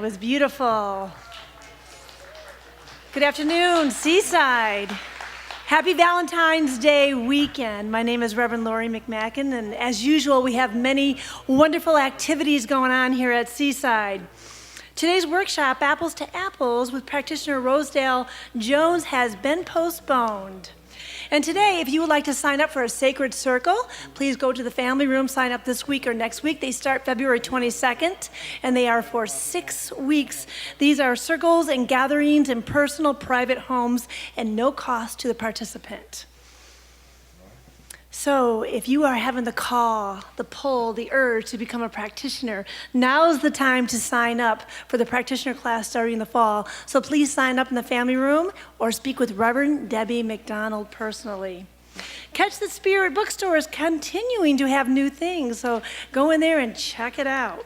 was beautiful. Good afternoon, Seaside. Happy Valentine's Day weekend. My name is Reverend Lori McMacken, and as usual, we have many wonderful activities going on here at Seaside. Today's workshop, Apples to Apples, with practitioner Rosedale Jones, has been postponed. And today, if you would like to sign up for a sacred circle, please go to the family room, sign up this week or next week. They start February 22nd, and they are for 6 weeks. These are circles and gatherings in personal, private homes, and no cost to the participant. So if you are having the call, the pull, the urge to become a practitioner, now's the time to sign up for the practitioner class starting in the fall. So please sign up in the family room or speak with Reverend Debbie McDonald personally. Catch the Spirit bookstore is continuing to have new things, so go in there and check it out.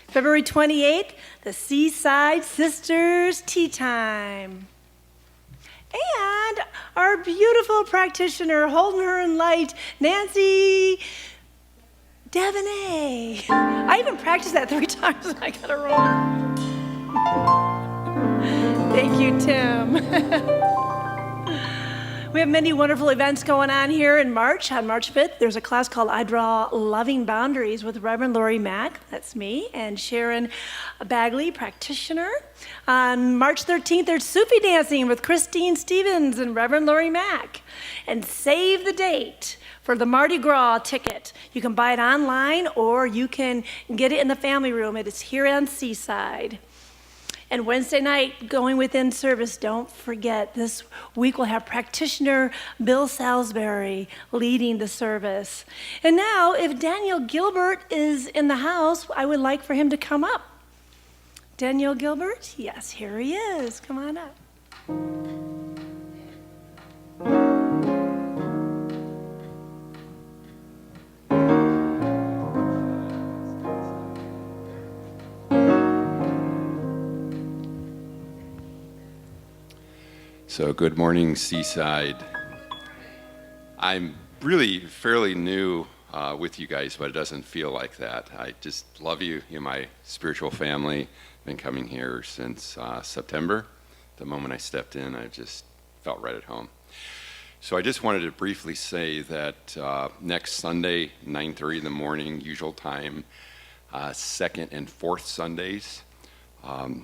February 28th, the Seaside Sisters Tea Time. And our beautiful practitioner, holding her in light, Nancy Devaney. I even practiced that 3 times and I got it wrong. Thank you, Tim. We have many wonderful events going on here in March. On March 5th, there's a class called I Draw Loving Boundaries with Reverend Lori Mack, that's me, and Sharon Bagley, practitioner. On March 13th, there's Sufi dancing with Christine Stevens and Reverend Lori Mack. And save the date for the Mardi Gras ticket. You can buy it online or you can get it in the family room. It is here on Seaside. And Wednesday night, going within service, don't forget, this week we'll have practitioner Bill Salisbury leading the service. And now, if Daniel Gilbert is in the house, I would like for him to come up. Daniel Gilbert? Yes, here he is. Come on up. So good morning, Seaside. I'm really fairly new with you guys, but it doesn't feel like that. I just love you. You're my spiritual family. Been coming here since September. The moment I stepped in, I just felt right at home. So I just wanted to briefly say that next Sunday, 9:30 in the morning, usual time, second and fourth Sundays,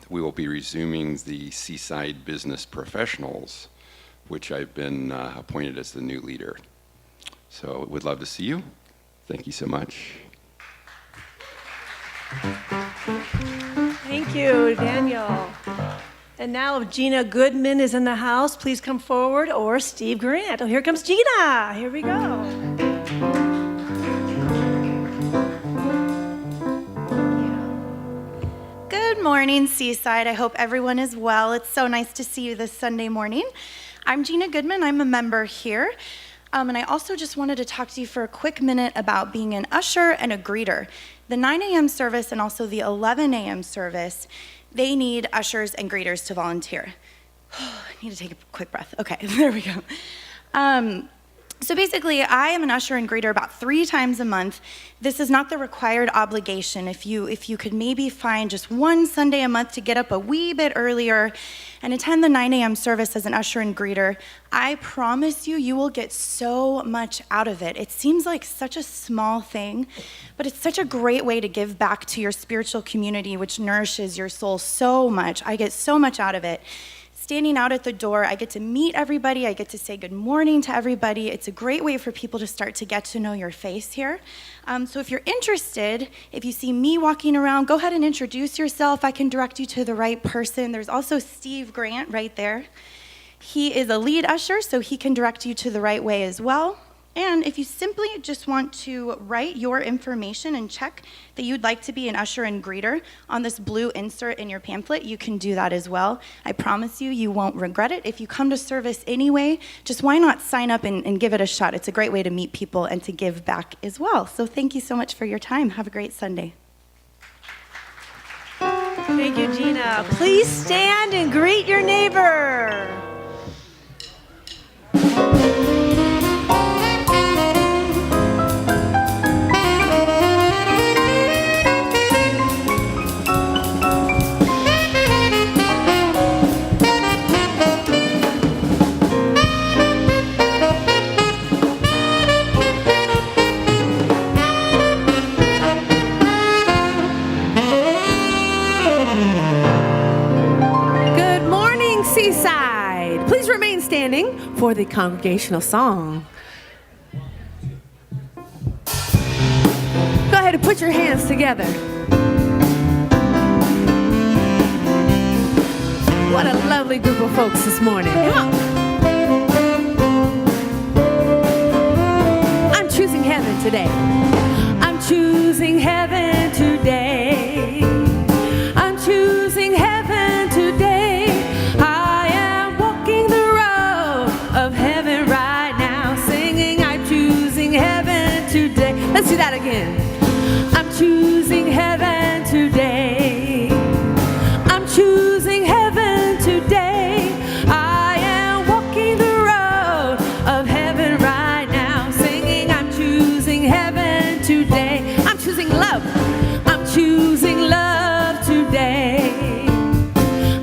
we will be resuming the Seaside Business Professionals, which I've been appointed as the new leader. So would love to see you. Thank you so much. Thank you, Daniel. And now if Gina Goodman is in the house, please come forward, or Steve Grant. Oh, here comes Gina. Here we go. Good morning, Seaside. I hope everyone is well. It's so nice to see you this Sunday morning. I'm Gina Goodman. I'm a member here. And I also just wanted to talk to you for a quick minute about being an usher and a greeter. The 9 a.m. service and also the 11 a.m. service, they need ushers and greeters to volunteer. I need to take a quick breath. Okay, there we go. So basically, I am an usher and greeter about 3 times a month. This is not the required obligation. If you could maybe find just one Sunday a month to get up a wee bit earlier and attend the 9 a.m. service as an usher and greeter, I promise you, you will get so much out of it. It seems like such a small thing, but it's such a great way to give back to your spiritual community, which nourishes your soul so much. I get so much out of it. Standing out at the door, I get to meet everybody, I get to say good morning to everybody. It's a great way for people to start to get to know your face here. So if you're interested, if you see me walking around, go ahead and introduce yourself. I can direct you to the right person. There's also Steve Grant right there. He is a lead usher, so he can direct you to the right way as well. And if you simply just want to write your information and check that you'd like to be an usher and greeter on this blue insert in your pamphlet, you can do that as well. I promise you, you won't regret it. If you come to service anyway, just why not sign up and give it a shot? It's a great way to meet people and to give back as well. So thank you so much for your time. Have a great Sunday. Thank you, Gina. Please stand and greet your neighbor. Good morning, Seaside. Please remain standing for the congregational song. Go ahead and put your hands together. What a lovely group of folks this morning. Come on. I'm choosing heaven today. I'm choosing heaven today. I'm choosing heaven today. I am walking the road of heaven right now, singing I'm choosing heaven today. Let's do that again. I'm choosing heaven today. I'm choosing heaven today. I am walking the road of heaven right now, singing I'm choosing heaven today. I'm choosing love. I'm choosing love today.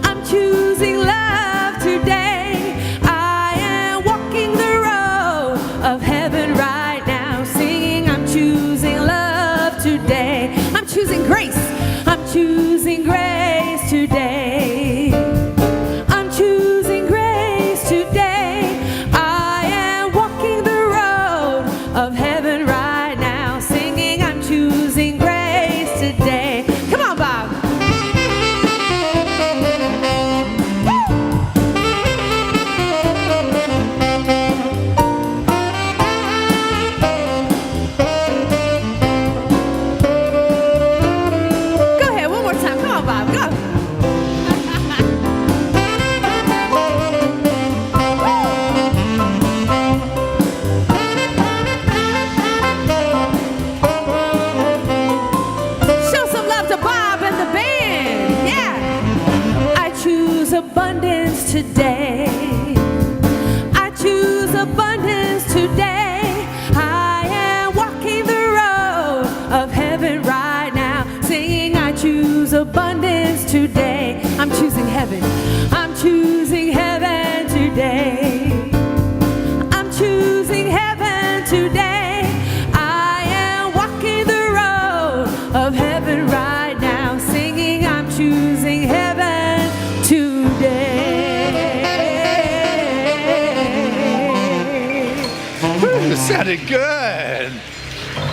I'm choosing love today. I am walking the road of heaven right now, singing I'm choosing love today. I'm choosing grace. I'm choosing grace today. I'm choosing grace today. I am walking the road of heaven right now, singing I'm choosing grace today. Come on, Bob. Go ahead, one more time. Come on, Bob. Go. Show some love to Bob and the band. Yeah. I choose abundance today. I choose abundance today. I am walking the road of heaven right now, singing I choose abundance today. I'm choosing heaven. I'm choosing heaven today. I'm choosing heaven today. I am walking the road of heaven right now, singing I'm choosing heaven today. Woo, sounded good.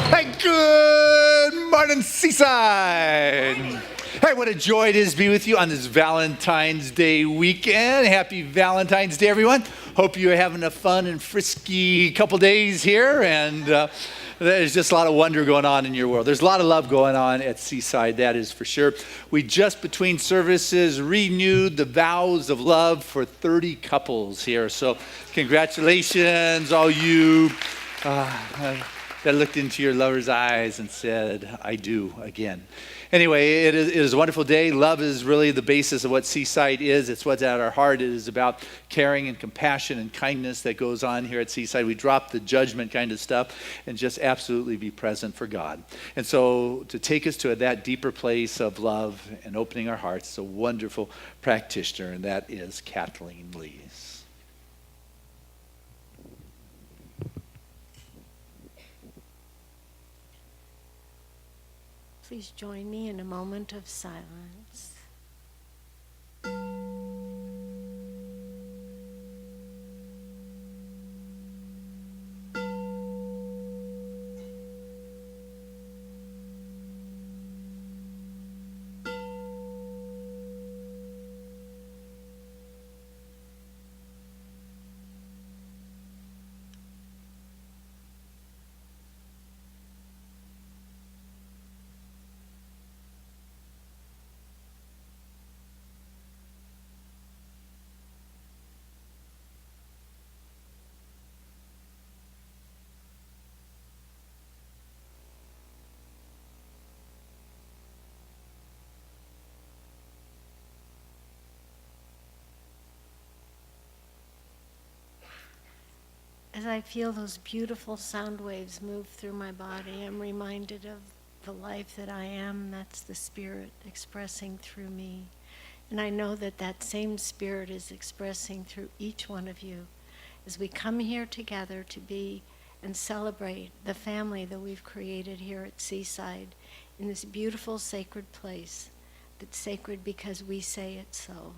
Hey, good morning, Seaside. Hey, what a joy it is to be with you on this Valentine's Day weekend. Happy Valentine's Day, everyone. Hope you're having a fun and frisky couple days here, and there's just a lot of wonder going on in your world. There's a lot of love going on at Seaside, that is for sure. We just, between services, renewed the vows of love for 30 couples here. So congratulations, all you that looked into your lover's eyes and said, I do, again. Anyway, it is a wonderful day. Love is really the basis of what Seaside is. It's what's at our heart. It is about caring and compassion and kindness that goes on here at Seaside. We drop the judgment kind of stuff and just absolutely be present for God. And so to take us to that deeper place of love and opening our hearts, a wonderful practitioner, and that is Kathleen Lees. Please join me in a moment of silence. As I feel those beautiful sound waves move through my body, I'm reminded of the life that I am. That's the Spirit expressing through me. And I know that that same Spirit is expressing through each one of you as we come here together to be and celebrate the family that we've created here at Seaside in this beautiful sacred place. That's sacred because we say it so.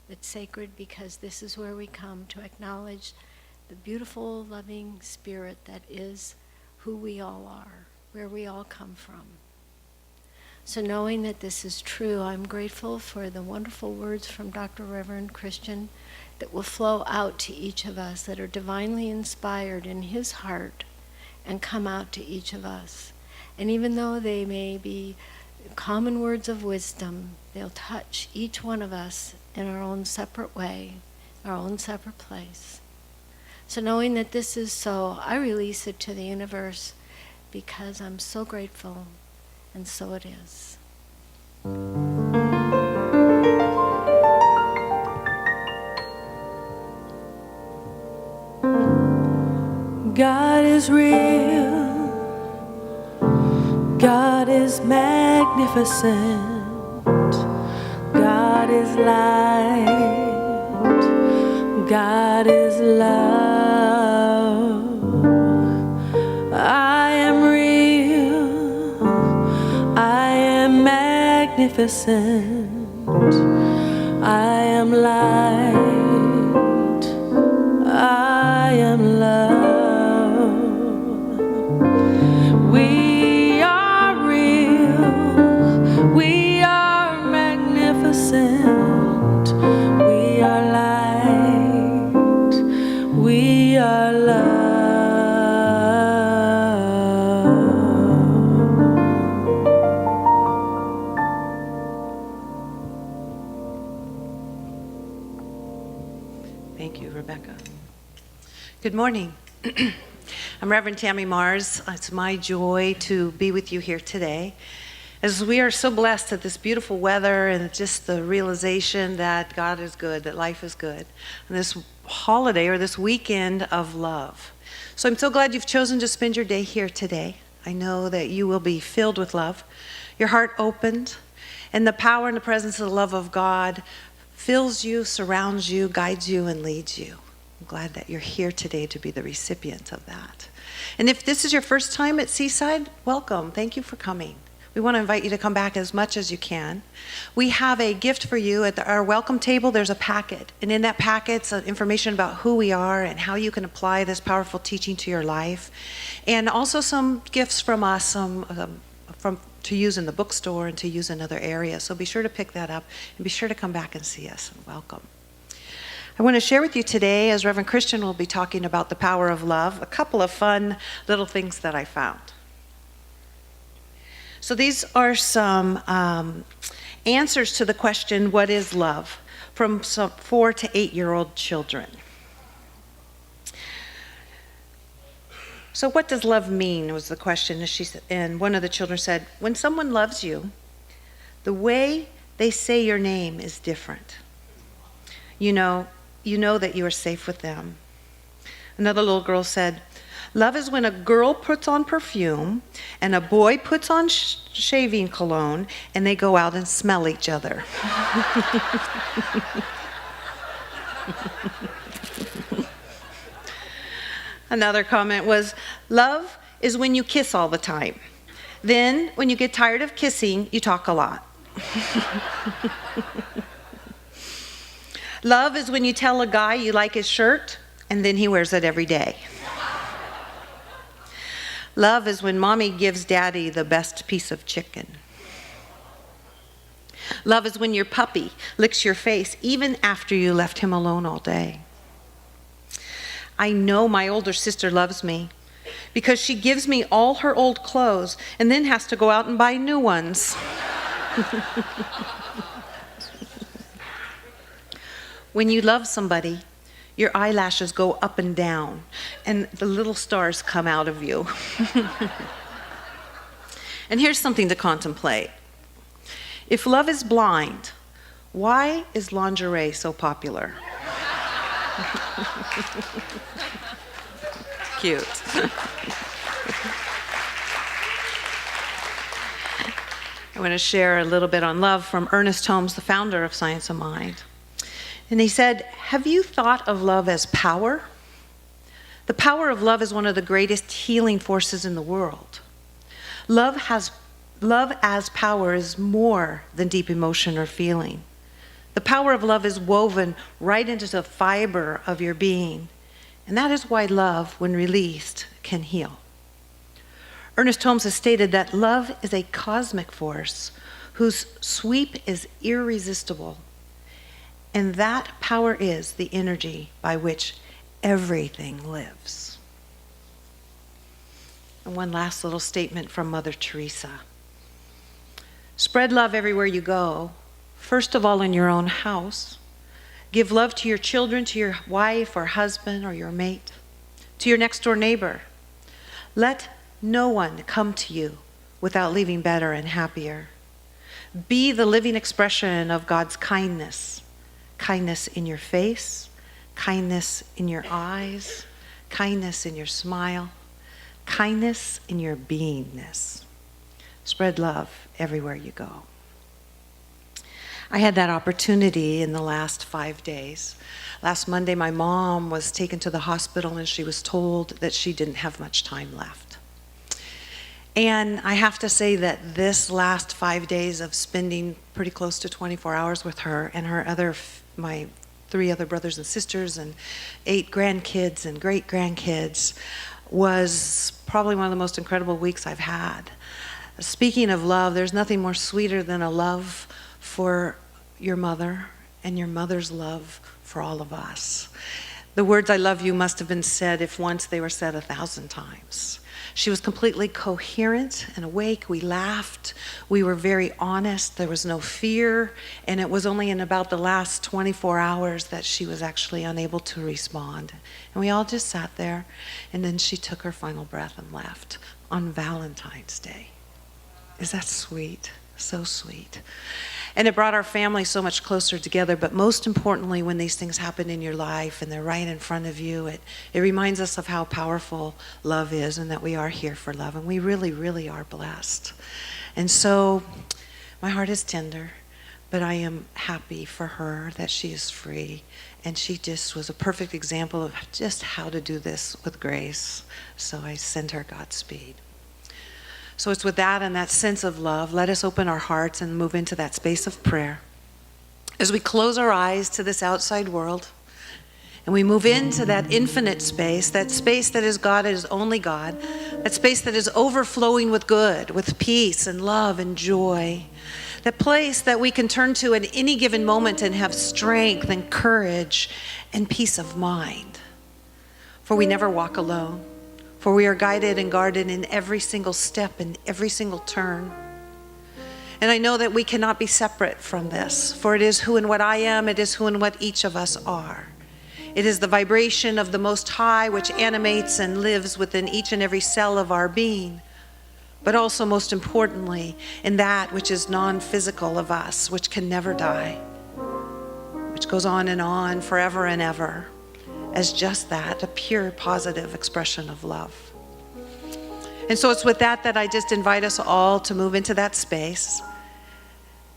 That's sacred because this is where we come to acknowledge the beautiful, loving spirit that is who we all are, where we all come from. So knowing that this is true, I'm grateful for the wonderful words from Dr. Reverend Christian that will flow out to each of us, that are divinely inspired in his heart and come out to each of us. And even though they may be common words of wisdom, they'll touch each one of us in our own separate way, our own separate place. So knowing that this is so, I release it to the universe because I'm so grateful, and so it is. God is real. God is magnificent. God is light. God is love. I am real. I am magnificent. I am light. I am love. We are real. We are magnificent. We are light. We are love. Thank you, Rebecca. Good morning. I'm Reverend Tammy Mars. It's my joy to be with you here today. As we are so blessed at this beautiful weather and just the realization that God is good, that life is good, and this holiday or this weekend of love. So I'm so glad you've chosen to spend your day here today. I know that you will be filled with love, your heart opened, and the power and the presence of the love of God fills you, surrounds you, guides you, and leads you. I'm glad that you're here today to be the recipient of that. And if this is your first time at Seaside, welcome. Thank you for coming. We want to invite you to come back as much as you can. We have a gift for you. At our welcome table, there's a packet. And in that packet's information about who we are and how you can apply this powerful teaching to your life. And also some gifts from us, to use in the bookstore and to use in other areas. So be sure to pick that up and be sure to come back and see us. And welcome. I want to share with you today, as Reverend Christian will be talking about the power of love, a couple of fun little things that I found. So these are some answers to the question, what is love? From some 4 to 8-year-old children. So what does love mean, was the question. And one of the children said, when someone loves you, the way they say your name is different. You know that you are safe with them. Another little girl said, love is when a girl puts on perfume and a boy puts on shaving cologne and they go out and smell each other. Another comment was, love is when you kiss all the time. Then, when you get tired of kissing, you talk a lot. Love is when you tell a guy you like his shirt, and then he wears it every day. Love is when mommy gives daddy the best piece of chicken. Love is when your puppy licks your face even after you left him alone all day. I know my older sister loves me because she gives me all her old clothes and then has to go out and buy new ones. When you love somebody, your eyelashes go up and down and the little stars come out of you. And here's something to contemplate. If love is blind, why is lingerie so popular? Cute. I want to share a little bit on love from Ernest Holmes, the founder of Science of Mind. And he said, have you thought of love as power? The power of love is one of the greatest healing forces in the world. Love has Love as power is more than deep emotion or feeling. The power of love is woven right into the fiber of your being. And that is why love, when released, can heal. Ernest Holmes has stated that love is a cosmic force whose sweep is irresistible. And that power is the energy by which everything lives. And one last little statement from Mother Teresa. Spread love everywhere you go, first of all in your own house. Give love to your children, to your wife or husband or your mate, to your next door neighbor. Let no one come to you without leaving better and happier. Be the living expression of God's kindness. Kindness in your face, kindness in your eyes, kindness in your smile, kindness in your beingness. Spread love everywhere you go. I had that opportunity in the last 5 days. Last Monday, my mom was taken to the hospital and she was told that she didn't have much time left. And I have to say that this last 5 days of spending pretty close to 24 hours with her and my 3 other brothers and sisters and 8 grandkids and great-grandkids was probably one of the most incredible weeks I've had. Speaking of love, there's nothing more sweeter than a love for your mother and your mother's love for all of us. The words "I love you" must have been said, if once they were said 1,000 times. She was completely coherent and awake. We laughed. We were very honest. There was no fear. And it was only in about the last 24 hours that she was actually unable to respond. And we all just sat there. And then she took her final breath and left on Valentine's Day. Is that sweet? So sweet. And it brought our family so much closer together. But most importantly, when these things happen in your life and they're right in front of you, it reminds us of how powerful love is and that we are here for love. And we really, really are blessed. And so my heart is tender, but I am happy for her that she is free. And she just was a perfect example of just how to do this with grace. So I send her Godspeed. So it's with that and that sense of love, let us open our hearts and move into that space of prayer. As we close our eyes to this outside world, and we move into that infinite space that is God, is only God, that space that is overflowing with good, with peace and love and joy, that place that we can turn to at any given moment and have strength and courage and peace of mind. For we never walk alone. For we are guided and guarded in every single step and every single turn. And I know that we cannot be separate from this, for it is who and what I am, it is who and what each of us are. It is the vibration of the Most High which animates and lives within each and every cell of our being, but also most importantly, in that which is non-physical of us, which can never die, which goes on forever and ever. As just that, a pure positive expression of love. And so it's with that I just invite us all to move into that space.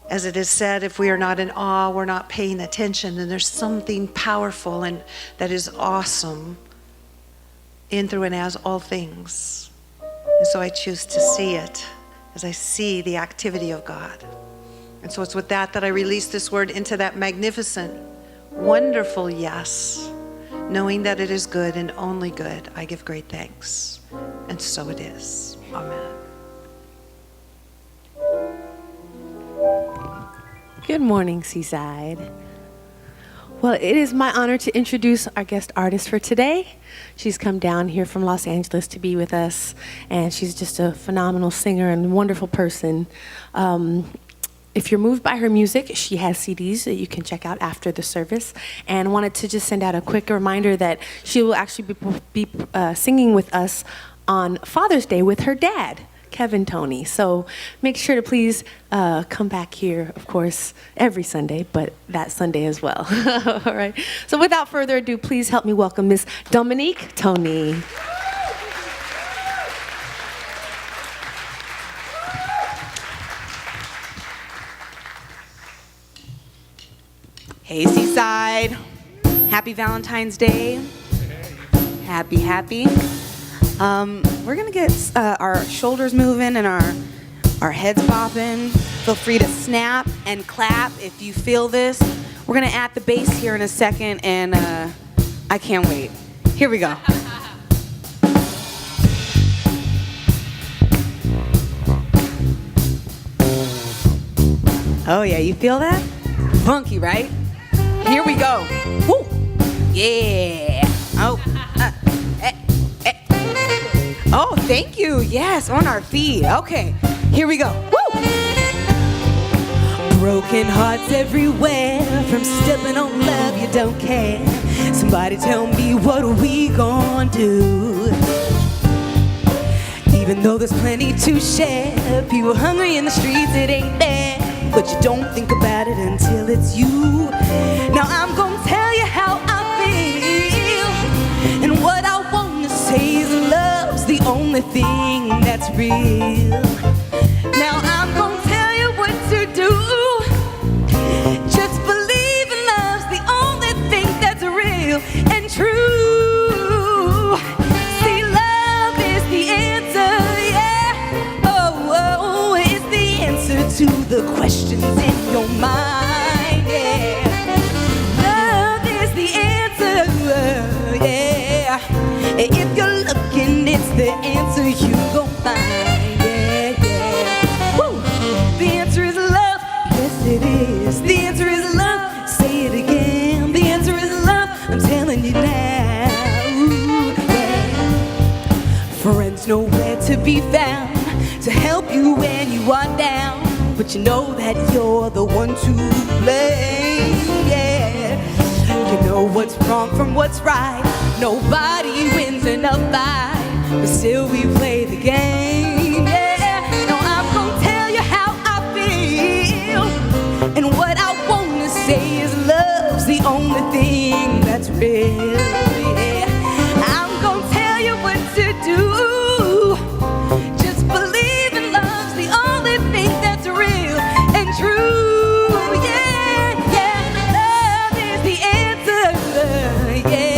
As it is said, if we are not in awe, we're not paying attention, and there's something powerful and that is awesome in, through, and as all things. And so I choose to see it as I see the activity of God. And so it's with that I release this word into that magnificent, wonderful yes. Knowing that it is good and only good, I give great thanks. And so it is. Amen. Good morning, Seaside. Well, it is my honor to introduce our guest artist for today. She's come down here from Los Angeles to be with us, and she's just a phenomenal singer and wonderful person. If you're moved by her music, she has CDs that you can check out after the service. And wanted to just send out a quick reminder that she will actually be singing with us on Father's Day with her dad, Kevin Tony. So make sure to please come back here, of course, every Sunday, but that Sunday as well. All right. So without further ado, please help me welcome Miss Dominique Tony. Hey, Seaside. Happy Valentine's Day. Happy. We're going to get our shoulders moving and our heads bopping. Feel free to snap and clap if you feel this. We're gonna add the bass here in a second, and I can't wait. Here we go. Oh yeah, you feel that? Funky, right? Here we go. Woo! Yeah. Oh. Oh, thank you. Yes, on our feet. Okay, here we go. Woo! Broken hearts everywhere from stepping on love you don't care. Somebody tell me what are we gonna do? Even though there's plenty to share, people hungry in the streets, it ain't there. But you don't think about it until it's you. Now I'm gonna tell you how I feel, and what I wanna say is love's the only thing that's real. Now I'm gonna tell you what to do. Just believe in love's the only thing that's real and true. See, love is the answer, yeah. Oh, it's the answer to the questions in your mind, yeah. Love is the answer, yeah. If you're looking, it's the answer you gon' find, yeah. Woo. The answer is love, yes it is. The answer is love, say it again. The answer is love, I'm telling you now. Ooh, yeah. Friends nowhere to be found to help you when you are down, but you know that you're the one to blame, yeah. You know what's wrong from what's right. Nobody wins in a fight, but still we play the game, yeah. Now I'm gonna tell you how I feel, and what I wanna say is love's the only thing that's real, yeah. I'm gonna tell you what to do. Just believe in love's the only thing that's real and true, yeah, yeah. Love is the answer, yeah.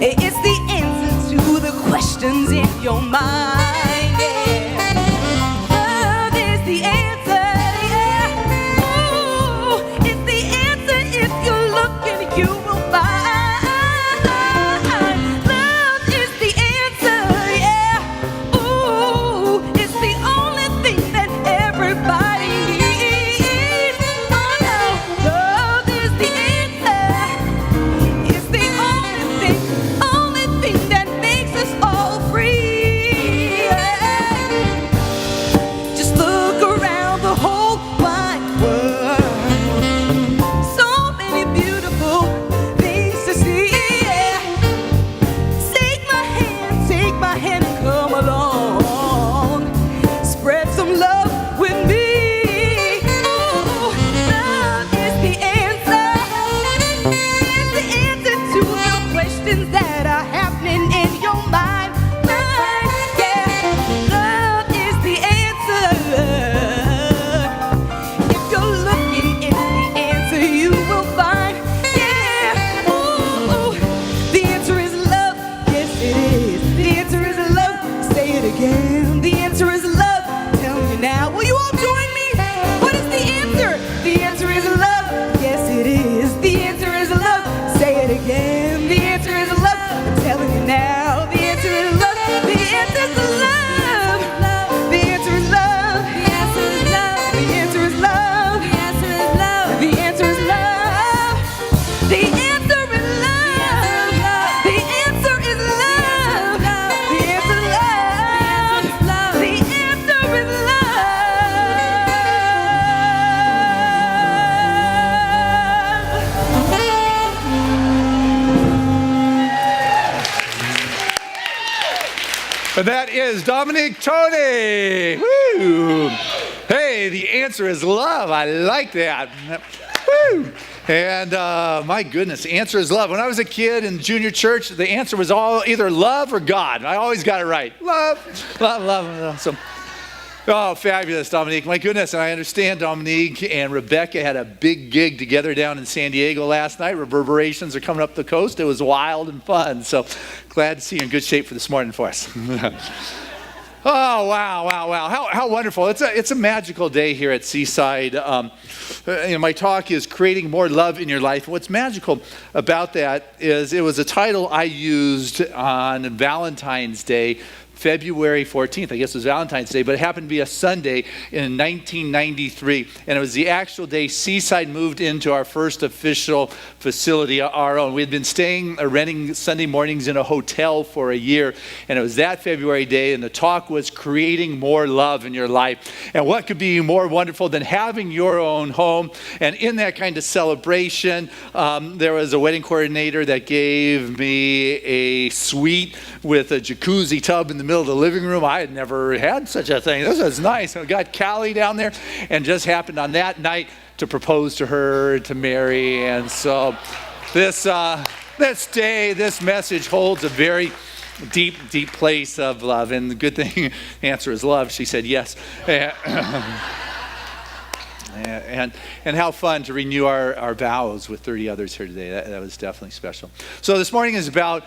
It's the answer to the questions in your mind, yeah. Love is the answer, yeah. Ooh, it's the answer if you look and you will find. Love is the answer, yeah. Ooh, it's the only thing that everybody needs. Oh no, love is the answer. It's the only thing that makes us all free, yeah. Just look around the whole wide world. So many beautiful things to see, yeah. Take my hand and come along. Spread some love with me. Ooh, love is the answer. It's the answer to the questions that are happening in your mind, yeah. Love is the answer. If you're looking, it's the answer you will find, yeah. Ooh, the answer is love, yes it is. The answer is love, say it again. The answer is love, tell me now. Will you all join me? What is the answer? The answer is love, yes it is. The answer is love, say it again. The answer is love, I'm telling you now. The answer is love, the answer is love. The answer is love, the answer is love. The answer is love, the answer is love. The answer is love. The answer is love. The answer is love. The answer is love. The answer is love. And that is Dominic Tony. Woo! Hey, the answer is love. I like that. Woo! And my goodness, the answer is love. When I was a kid in junior church, the answer was all either love or God. I always got it right. Love, love, love. So, oh, fabulous, Dominique. My goodness, and I understand Dominique and Rebecca had a big gig together down in San Diego last night. Reverberations are coming up the coast. It was wild and fun. So glad to see you in good shape for this morning for us. Oh, wow, wow, wow. How wonderful. It's a magical day here at Seaside. My talk is creating more love in your life. What's magical about that is it was a title I used on Valentine's Day, February 14th. I guess it was Valentine's Day, but it happened to be a Sunday in 1993. And it was the actual day Seaside moved into our first official facility, our own. We had been renting Sunday mornings in a hotel for a year. And it was that February day, and the talk was creating more love in your life. And what could be more wonderful than having your own home? And in that kind of celebration, there was a wedding coordinator that gave me a suite with a jacuzzi tub in the middle of the living room. I had never had such a thing. This was nice. I got Callie down there, and just happened on that night to propose to her, to marry. And so this day, this message holds a very deep, deep place of love. And the good thing, the answer is love. She said yes. And how fun to renew our vows with 30 others here today. That was definitely special. So this morning is about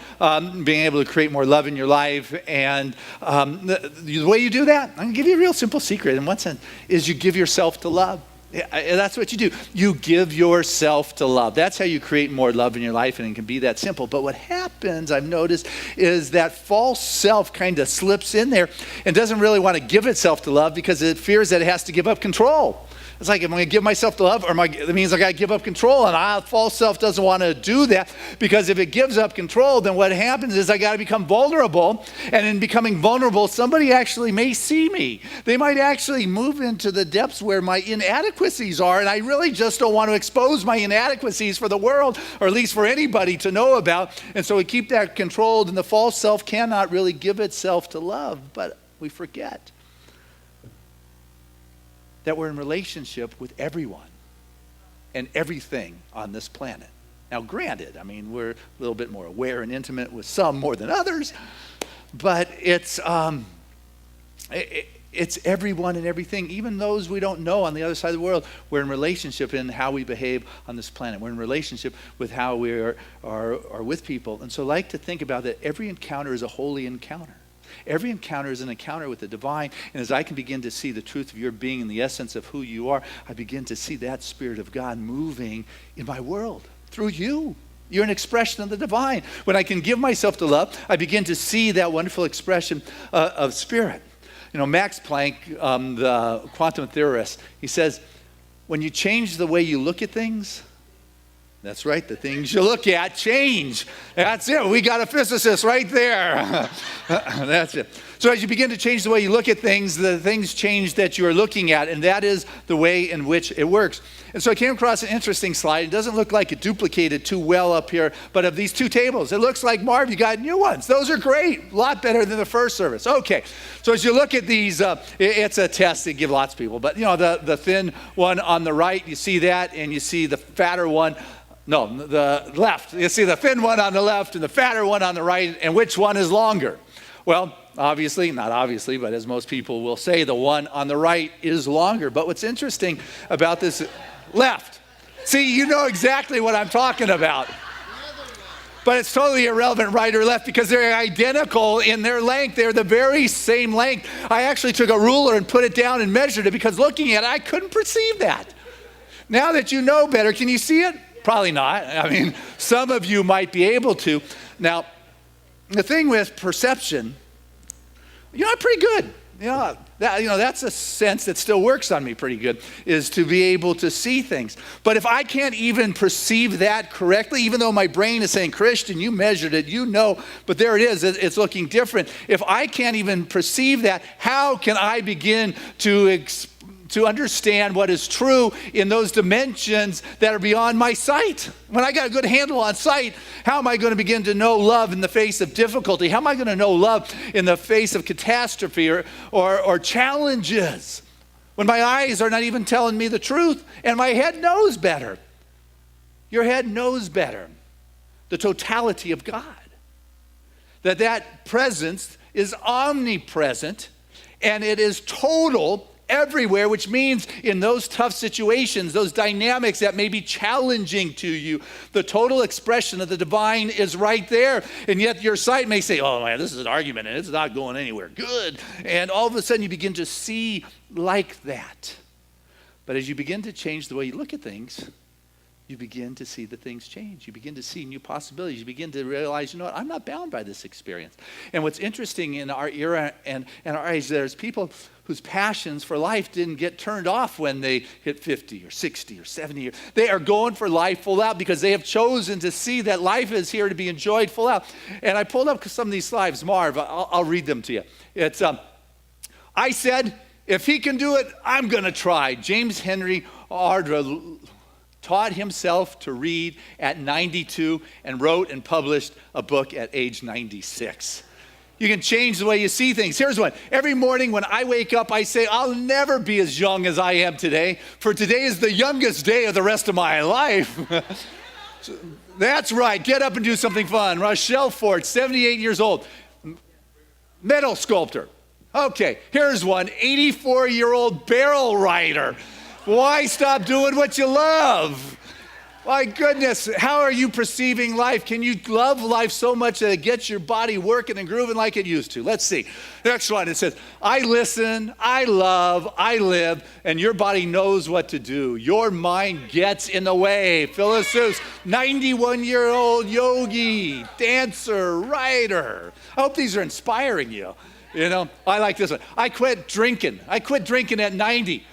being able to create more love in your life. And the way you do that, I'm going to give you a real simple secret in one sense, is you give yourself to love. That's what you do. You give yourself to love. That's how you create more love in your life, and it can be that simple. But what happens, I've noticed, is that false self kind of slips in there and doesn't really want to give itself to love because it fears that it has to give up control. It's like, am I going to give myself to love, or that means I got to give up control? And false self doesn't want to do that, because if it gives up control, then what happens is I got to become vulnerable. And in becoming vulnerable, somebody actually may see me. They might actually move into the depths where my inadequacies are, and I really just don't want to expose my inadequacies for the world, or at least for anybody to know about. And so we keep that controlled, and the false self cannot really give itself to love. But we forget that we're in relationship with everyone and everything on this planet. Now, granted, I mean, we're a little bit more aware and intimate with some more than others, but it's everyone and everything, even those we don't know on the other side of the world. We're in relationship in how we behave on this planet. We're in relationship with how we are with people. And so I like to think about that every encounter is a holy encounter. Every encounter is an encounter with the divine. And as I can begin to see the truth of your being and the essence of who you are, I begin to see that Spirit of God moving in my world through you. You're an expression of the divine. When I can give myself to love, I begin to see that wonderful expression of Spirit. You know, Max Planck, the quantum theorist, he says, when you change the way you look at things, that's right, the things you look at change. That's it. We got a physicist right there. That's it. So as you begin to change the way you look at things, the things change that you are looking at, and that is the way in which it works. And so I came across an interesting slide. It doesn't look like it duplicated too well up here, but of these two tables, it looks like, Marv, you got new ones. Those are great. A lot better than the first service. Okay. So as you look at these, it's a test they give lots of people. But, you know, the thin one on the right, you see that, and you see the fatter one. No, the left. You see the thin one on the left and the fatter one on the right, and which one is longer? Well, obviously, not obviously, but as most people will say, the one on the right is longer. But what's interesting about this left, see, you know exactly what I'm talking about. But it's totally irrelevant right or left because they're identical in their length. They're the very same length. I actually took a ruler and put it down and measured it because looking at it, I couldn't perceive that. Now that you know better, can you see it? Probably not. I mean, some of you might be able to. Now, the thing with perception, I'm pretty good. That's a sense that still works on me pretty good, is to be able to see things. But if I can't even perceive that correctly, even though my brain is saying, Christian, you measured it, but there it is, it's looking different. If I can't even perceive that, how can I begin to understand what is true in those dimensions that are beyond my sight? When I got a good handle on sight, how am I going to begin to know love in the face of difficulty? How am I going to know love in the face of catastrophe or challenges? When my eyes are not even telling me the truth and my head knows better. Your head knows better the totality of God. That presence is omnipresent and it is total everywhere, which means in those tough situations, those dynamics that may be challenging to you, the total expression of the divine is right there. And yet your sight may say, oh man, this is an argument and it's not going anywhere good. And all of a sudden you begin to see like that. But as you begin to change the way you look at things, you begin to see the things change. You begin to see new possibilities. You begin to realize, you know what, I'm not bound by this experience. And what's interesting in our era and our age, there's people whose passions for life didn't get turned off when they hit 50 or 60 or 70 years. They are going for life full out because they have chosen to see that life is here to be enjoyed full out. And I pulled up some of these slides. Marv, I'll read them to you. It's, I said, if he can do it, I'm going to try. James Henry Ardra taught himself to read at 92 and wrote and published a book at age 96. You can change the way you see things. Here's one. Every morning when I wake up, I say, I'll never be as young as I am today, for today is the youngest day of the rest of my life. That's right. Get up and do something fun. Rochelle Ford, 78 years old, metal sculptor. Okay, here's one. 84-year-old barrel rider. Why stop doing what you love? My goodness, how are you perceiving life? Can you love life so much that it gets your body working and grooving like it used to? Let's see. Next one, it says, I listen, I love, I live, and your body knows what to do. Your mind gets in the way. Phyllis Seuss, 91-year-old yogi, dancer, writer. I hope these are inspiring you. You know, I like this one. I quit drinking. I quit drinking at 90, you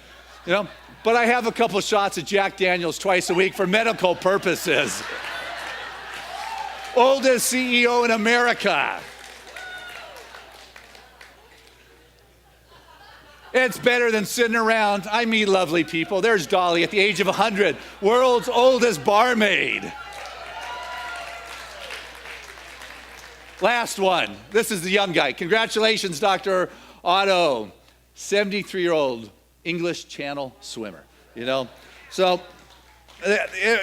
know, but I have a couple shots of Jack Daniels twice a week for medical purposes. Oldest CEO in America. It's better than sitting around. I meet lovely people. There's Dolly at the age of 100, world's oldest barmaid. Last one. This is the young guy. Congratulations, Dr. Otto, 73-year-old English Channel swimmer. You know, so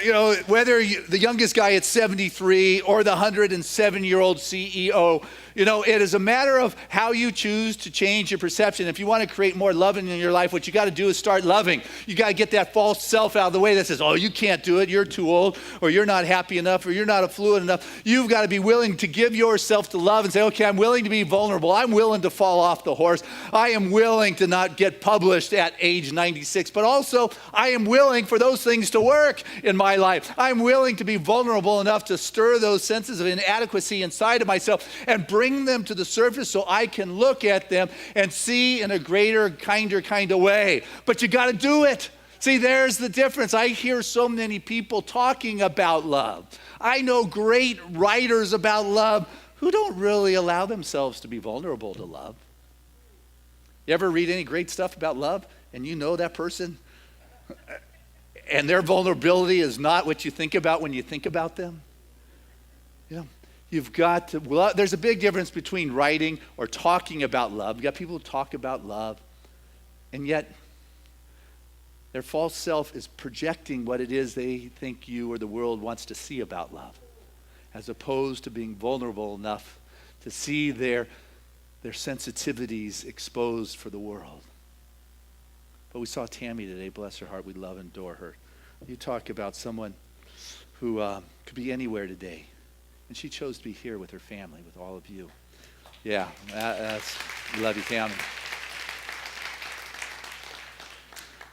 you know, whether the youngest guy at 73 or the 107-year-old CEO, you know, it is a matter of how you choose to change your perception. If you want to create more loving in your life, what you got to do is start loving. You got to get that false self out of the way that says, oh, you can't do it, you're too old, or you're not happy enough, or you're not affluent enough. You've got to be willing to give yourself to love and say, okay, I'm willing to be vulnerable. I'm willing to fall off the horse. I am willing to not get published at age 96, but also I am willing for those things to work in my life. I'm willing to be vulnerable enough to stir those senses of inadequacy inside of myself and bring them to the surface so I can look at them and see in a greater, kinder kind of way. But you got to do it. See, there's the difference. I hear so many people talking about love. I know great writers about love who don't really allow themselves to be vulnerable to love. You ever read any great stuff about love and you know that person and their vulnerability is not what you think about when you think about them? You know, you've got to, well, there's a big difference between writing or talking about love. You got people who talk about love, and yet their false self is projecting what it is they think you or the world wants to see about love, as opposed to being vulnerable enough to see their sensitivities exposed for the world. But we saw Tammy today, bless her heart, we love and adore her. You talk about someone who could be anywhere today, and she chose to be here with her family, with all of you. Yeah, we love you, Tammy.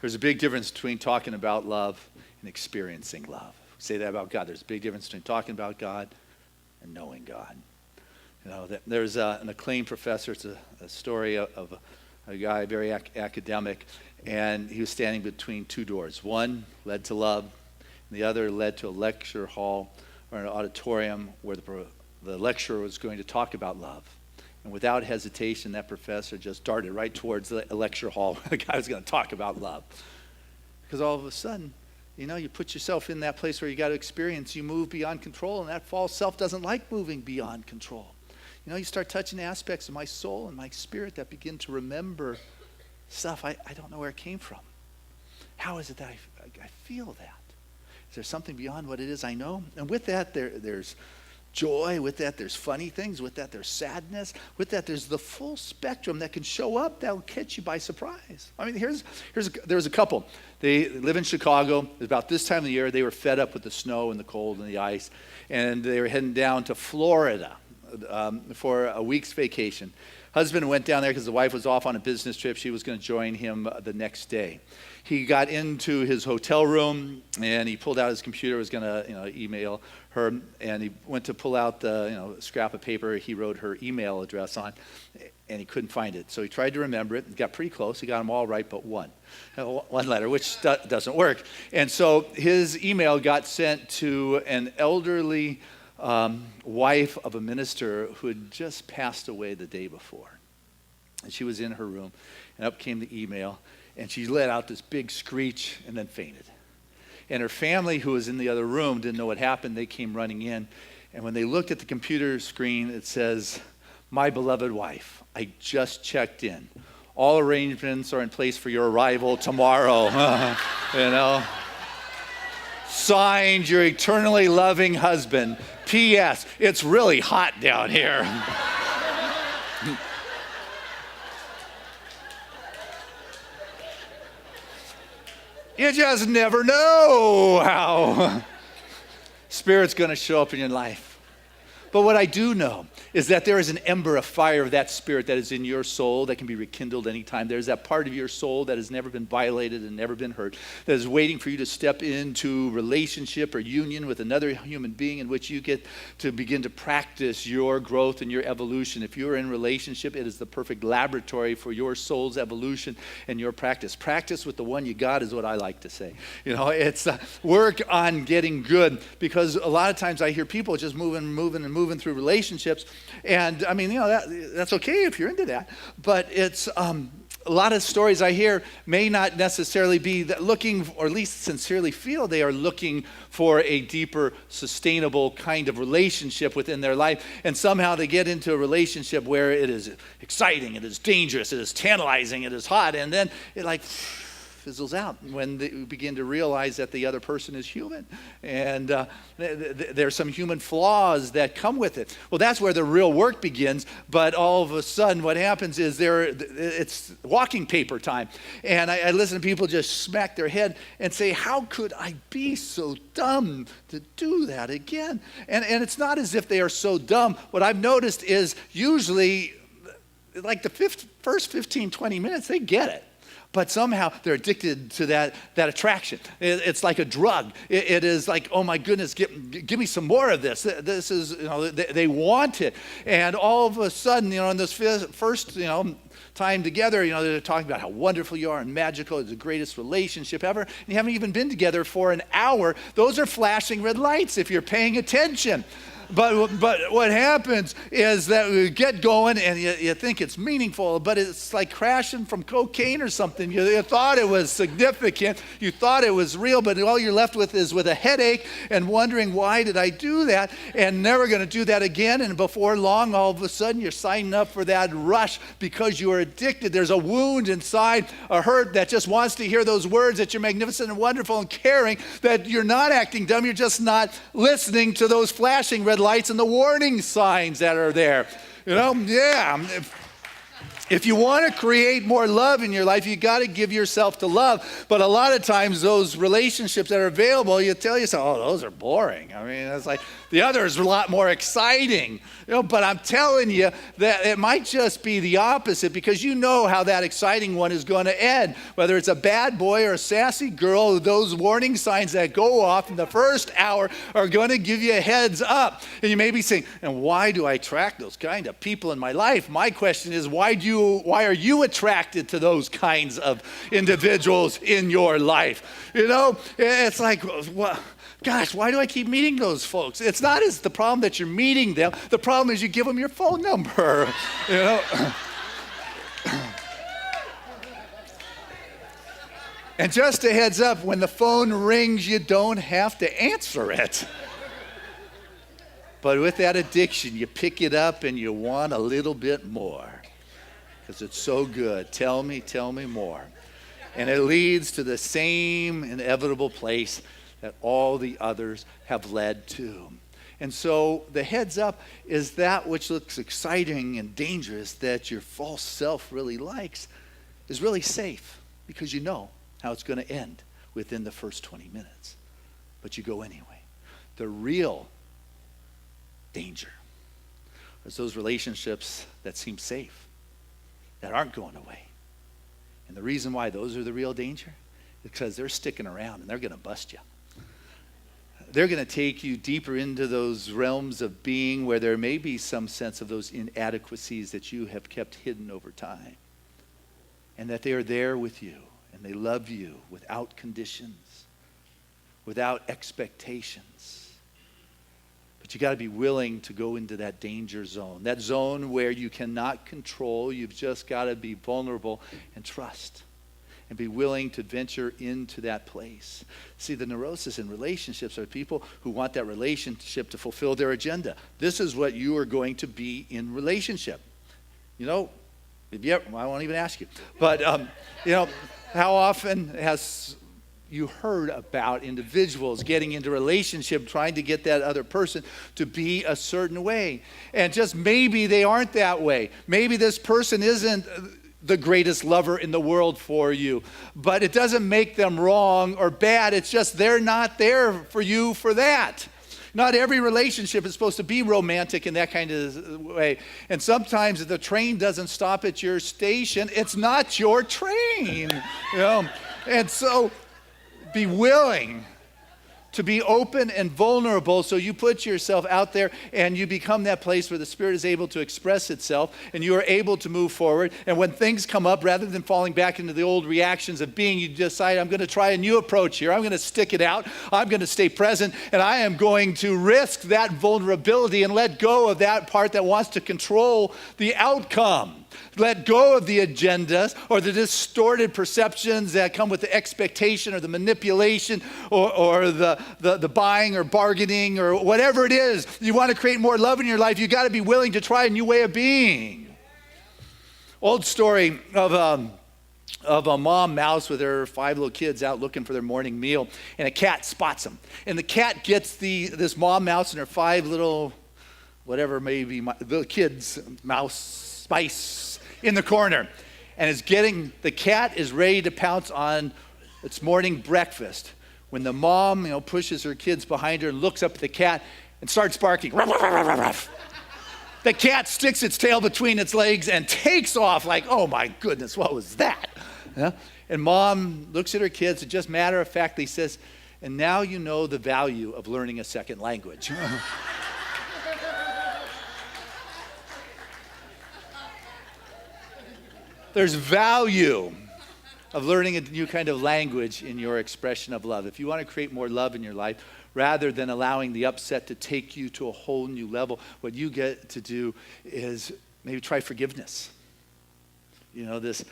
There's a big difference between talking about love and experiencing love. We say that about God. There's a big difference between talking about God and knowing God. You know, there's an acclaimed professor. It's a story of a guy, very academic, and he was standing between two doors. One led to love, and the other led to a lecture hall or an auditorium where the lecturer was going to talk about love. And without hesitation, that professor just darted right towards the lecture hall where the guy was going to talk about love. Because all of a sudden, you know, you put yourself in that place where you got to experience, you move beyond control, and that false self doesn't like moving beyond control. You know, you start touching aspects of my soul and my spirit that begin to remember stuff I don't know where it came from. How is it that I feel that? Is there something beyond what it is I know? And with that, there's joy. With that, there's funny things. With that, there's sadness. With that, there's the full spectrum that can show up that will catch you by surprise. I mean, there's a couple. They live in Chicago. About this time of the year, they were fed up with the snow and the cold and the ice, and they were heading down to Florida for a week's vacation. Husband went down there because the wife was off on a business trip. She was going to join him the next day. He got into his hotel room and he pulled out his computer, was going to email her, and he went to pull out the scrap of paper he wrote her email address on, and he couldn't find it. So he tried to remember it. He got pretty close. He got them all right but one letter, which doesn't work. And so his email got sent to an elderly wife of a minister who had just passed away the day before. And she was in her room, and up came the email, and she let out this big screech and then fainted. And her family, who was in the other room, didn't know what happened. They came running in, and when they looked at the computer screen, it says, "My beloved wife, I just checked in. All arrangements are in place for your arrival tomorrow." Signed, your eternally loving husband. P.S. It's really hot down here. You just never know how Spirit's going to show up in your life. But what I do know is that there is an ember of fire of that Spirit that is in your soul that can be rekindled anytime. There's that part of your soul that has never been violated and never been hurt, that is waiting for you to step into relationship or union with another human being in which you get to begin to practice your growth and your evolution. If you're in relationship, it is the perfect laboratory for your soul's evolution and your practice. Practice with the one you got is what I like to say. It's work on getting good, because a lot of times I hear people just moving through relationships, and I mean, that's okay if you're into that, but it's a lot of stories I hear may not necessarily be that looking, or at least sincerely feel they are looking for a deeper, sustainable kind of relationship within their life, and somehow they get into a relationship where it is exciting, it is dangerous, it is tantalizing, it is hot, and then it fizzles out when they begin to realize that the other person is human, and there's some human flaws that come with it. Well, that's where the real work begins, but all of a sudden what happens is it's walking paper time, and I listen to people just smack their head and say, how could I be so dumb to do that again? And it's not as if they are so dumb. What I've noticed is usually like the first 15, 20 minutes, they get it. But somehow they're addicted to that attraction. It's like a drug. It is like, oh my goodness, give me some more of this. This is, they want it. And all of a sudden, in this first, time together, they're talking about how wonderful you are and magical. It's the greatest relationship ever. And you haven't even been together for an hour. Those are flashing red lights if you're paying attention. But what happens is that we get going and you think it's meaningful, but it's like crashing from cocaine or something. You thought it was significant. You thought it was real, but all you're left with is with a headache and wondering, why did I do that? And never going to do that again. And before long, all of a sudden, you're signing up for that rush because you are addicted. There's a wound inside, a hurt that just wants to hear those words that you're magnificent and wonderful and caring, that you're not acting dumb. You're just not listening to those flashing red lights and the warning signs that are there. If you want to create more love in your life, you got to give yourself to love. But a lot of times those relationships that are available, you tell yourself, oh, those are boring. I mean, it's like the other is a lot more exciting. But I'm telling you that it might just be the opposite, because you know how that exciting one is going to end. Whether it's a bad boy or a sassy girl, those warning signs that go off in the first hour are going to give you a heads up. And you may be saying, and why do I attract those kind of people in my life? My question is, why are you attracted to those kinds of individuals in your life? It's like, well, gosh, why do I keep meeting those folks? It's not as the problem that you're meeting them. The problem is you give them your phone number. And just a heads up, when the phone rings, you don't have to answer it. But with that addiction, you pick it up and you want a little bit more, because it's so good. Tell me more. And it leads to the same inevitable place that all the others have led to. And so the heads up is that which looks exciting and dangerous that your false self really likes is really safe because you know how it's going to end within the first 20 minutes. But you go anyway. The real danger is those relationships that seem safe, that aren't going away. And the reason why those are the real danger is because they're sticking around and they're going to bust you. They're going to take you deeper into those realms of being where there may be some sense of those inadequacies that you have kept hidden over time. And that they are there with you and they love you without conditions, without expectations. But you got to be willing to go into that danger zone, that zone where you cannot control. You've just got to be vulnerable and trust and be willing to venture into that place. See, the neurosis in relationships are people who want that relationship to fulfill their agenda. This is what you are going to be in relationship. You know, if you ever, I won't even ask you. But, you know, how often has you heard about individuals getting into relationship trying to get that other person to be a certain way? And just maybe they aren't that way. Maybe this person isn't the greatest lover in the world for you. But it doesn't make them wrong or bad. It's just they're not there for you for that. Not every relationship is supposed to be romantic in that kind of way. And sometimes if the train doesn't stop at your station, it's not your train. You know? And so be willing to be open and vulnerable, so you put yourself out there and you become that place where the Spirit is able to express itself and you are able to move forward. And when things come up, rather than falling back into the old reactions of being, you decide, I'm going to try a new approach here. I'm going to stick it out. I'm going to stay present, and I am going to risk that vulnerability and let go of that part that wants to control the outcome. Let go of the agendas or the distorted perceptions that come with the expectation or the manipulation or the buying or bargaining or whatever it is. You want to create more love in your life, you got to be willing to try a new way of being. Old story of a mom mouse with her 5 little kids out looking for their morning meal, and a cat spots them. And the cat gets this mom mouse and her 5 little, whatever maybe, little kids, mouse, spice, in the corner, and the cat is ready to pounce on its morning breakfast when the mom, pushes her kids behind her and looks up at the cat and starts barking. Ruff, ruff, ruff, ruff, ruff. The cat sticks its tail between its legs and takes off like, oh my goodness, what was that? And mom looks at her kids and just matter of factly says, and now you know the value of learning a second language. There's value of learning a new kind of language in your expression of love. If you want to create more love in your life, rather than allowing the upset to take you to a whole new level, what you get to do is maybe try forgiveness. This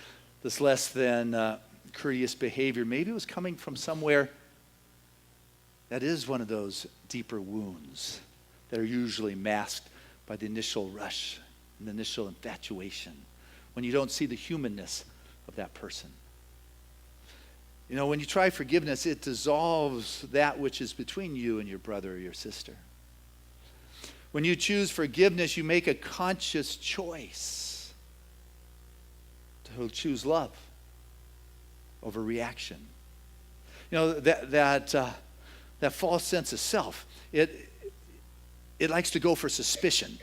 less than courteous behavior, maybe it was coming from somewhere that is one of those deeper wounds that are usually masked by the initial rush and the initial infatuation, when you don't see the humanness of that person. When you try forgiveness, it dissolves that which is between you and your brother or your sister. When you choose forgiveness, you make a conscious choice to choose love over reaction. That false sense of self, it likes to go for suspicion.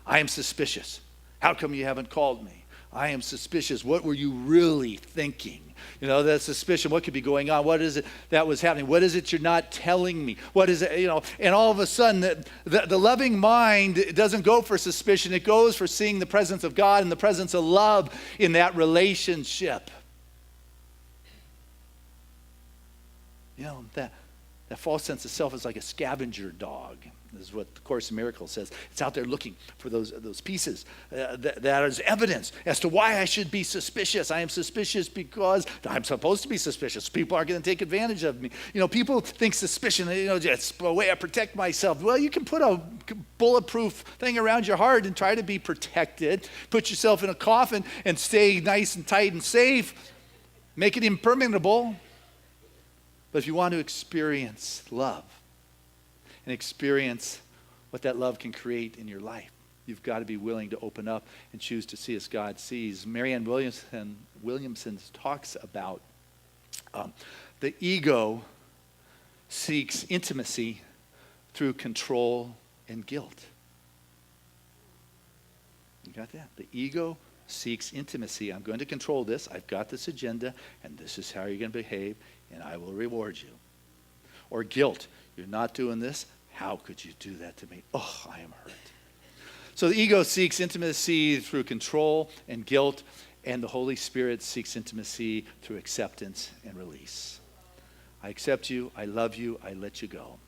I am suspicious. How come you haven't called me? I am suspicious. What were you really thinking? That suspicion, what could be going on? What is it that was happening? What is it you're not telling me? What is it, and all of a sudden, the loving mind doesn't go for suspicion. It goes for seeing the presence of God and the presence of love in that relationship. That false sense of self is like a scavenger dog. This is what the Course in Miracles says. It's out there looking for those pieces that is evidence as to why I should be suspicious. I am suspicious because I'm supposed to be suspicious. People are going to take advantage of me. People think suspicion, it's a way I protect myself. Well, you can put a bulletproof thing around your heart and try to be protected. Put yourself in a coffin and stay nice and tight and safe. Make it impermeable. But if you want to experience love, and experience what that love can create in your life. You've got to be willing to open up and choose to see as God sees. Marianne Williamson talks about the ego seeks intimacy through control and guilt. You got that? The ego seeks intimacy. I'm going to control this. I've got this agenda, and this is how you're going to behave, and I will reward you. Or guilt. You're not doing this. How could you do that to me? Oh, I am hurt. So the ego seeks intimacy through control and guilt, and the Holy Spirit seeks intimacy through acceptance and release. I accept you. I love you. I let you go.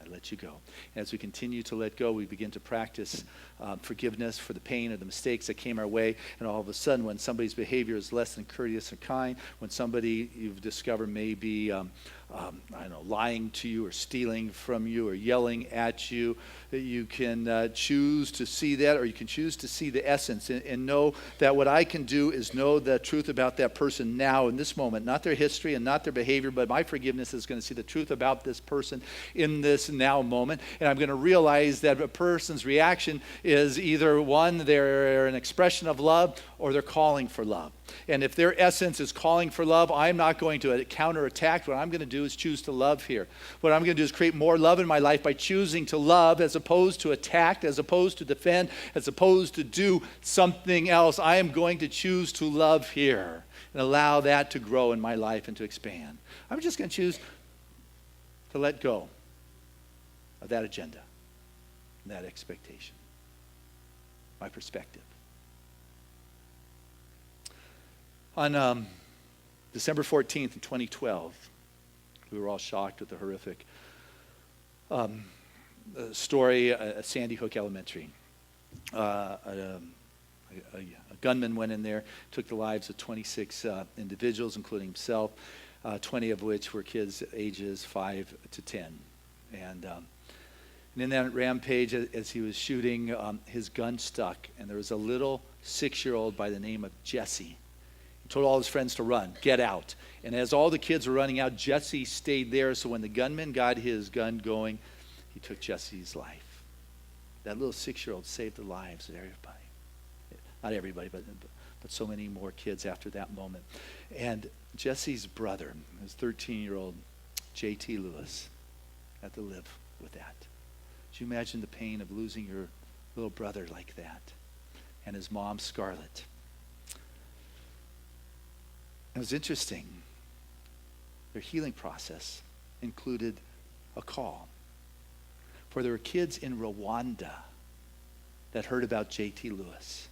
I let you go. And as we continue to let go, we begin to practice forgiveness for the pain or the mistakes that came our way. And all of a sudden, when somebody's behavior is less than courteous or kind, when somebody you've discovered may be lying to you or stealing from you or yelling at you, you can choose to see that, or you can choose to see the essence and know that what I can do is know the truth about that person now in this moment, not their history and not their behavior, but my forgiveness is going to see the truth about this person in this now moment. And I'm going to realize that a person's reaction is either one, they're an expression of love, or they're calling for love. And if their essence is calling for love, I'm not going to counterattack. What I'm going to do is choose to love here. What I'm going to do is create more love in my life by choosing to love as opposed to attack, as opposed to defend, as opposed to do something else. I am going to choose to love here and allow that to grow in my life and to expand. I'm just going to choose to let go of that agenda, that expectation, my perspective. On December 14th, 2012, we were all shocked with the horrific story at Sandy Hook Elementary. A gunman went in there, took the lives of 26 individuals, including himself, 20 of which were kids ages 5 to 10. And in that rampage, as he was shooting, his gun stuck, and there was a little 6-year-old by the name of Jesse. He told all his friends to run, get out. And as all the kids were running out, Jesse stayed there. So when the gunman got his gun going, he took Jesse's life. That little 6-year-old saved the lives of everybody. Not everybody, but so many more kids after that moment. And Jesse's brother, his 13-year-old J.T. Lewis, had to live with that. Could you imagine the pain of losing your little brother like that? And his mom, Scarlett. It was interesting. Their healing process included a call. For there were kids in Rwanda that heard about J.T. Lewis.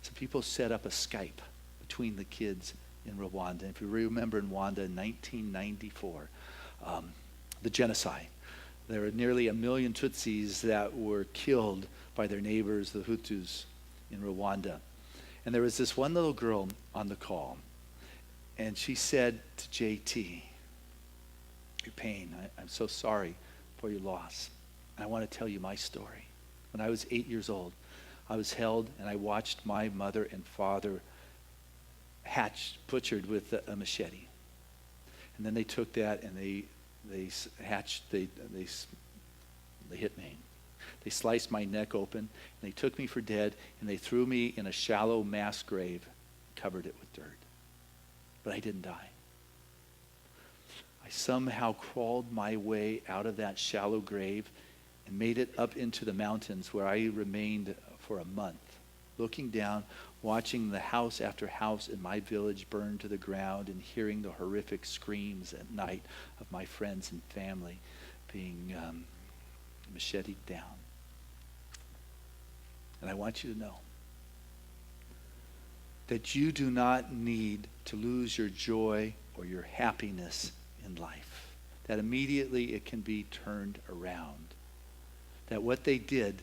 So people set up a Skype between the kids in Rwanda. If you remember in Rwanda in 1994, the genocide. There were nearly 1 million Tutsis that were killed by their neighbors, the Hutus, in Rwanda. And there was this one little girl on the call. And she said to JT, your pain, I'm so sorry for your loss. And I want to tell you my story. When I was 8 years old, I was held and I watched my mother and father butchered with a machete. And then they took that and they hit me. They sliced my neck open and they took me for dead and they threw me in a shallow mass grave, covered it with dirt. But I didn't die. I somehow crawled my way out of that shallow grave and made it up into the mountains where I remained for a month, looking down, watching the house after house in my village burn to the ground and hearing the horrific screams at night of my friends and family being macheted down. And I want you to know that you do not need to lose your joy or your happiness in life. That immediately it can be turned around. That what they did